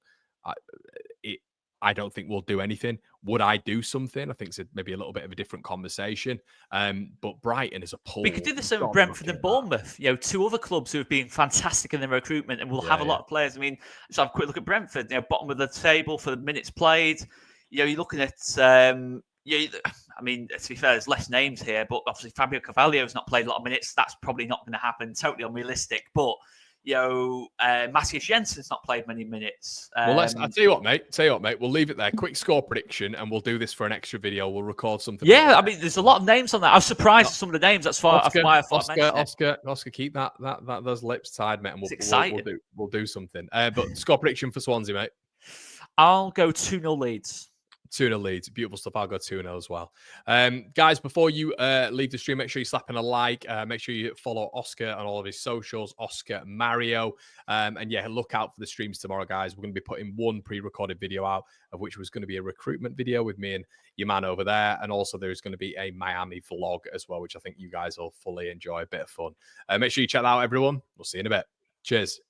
I don't think we'll do anything. Would I do something? I think it's maybe a little bit of a different conversation. But Brighton is a pool. We could do the same with Brentford and Bournemouth. 2 other clubs who have been fantastic in their recruitment and will have a lot of players. Let's have a quick look at Brentford. Bottom of the table for the minutes played. You're looking at. To be fair, there's less names here, but obviously Fabio Carvalho's not played a lot of minutes. That's probably not going to happen. Totally unrealistic, but. Matthias Jensen's not played many minutes. I'll tell you what, mate. We'll leave it there. Quick score prediction, and we'll do this for an extra video. We'll record something. Yeah, there's a lot of names on that. I was surprised at some of the names. That's why I thought Oscar, keep that those lips tied, mate. And we'll do something. But score prediction for Swansea, mate. I'll go 2-0 Leeds. 2-0 Leeds. Beautiful stuff. I'll go 2-0 as well. Guys, before you leave the stream, make sure you slap in a like. Make sure you follow Oscar on all of his socials, Oscar Mario. And yeah, look out for the streams tomorrow, guys. We're going to be putting one pre-recorded video out, of which was going to be a recruitment video with me and your man over there. And also there's going to be a Miami vlog as well, which I think you guys will fully enjoy. A bit of fun. Make sure you check that out, everyone. We'll see you in a bit. Cheers.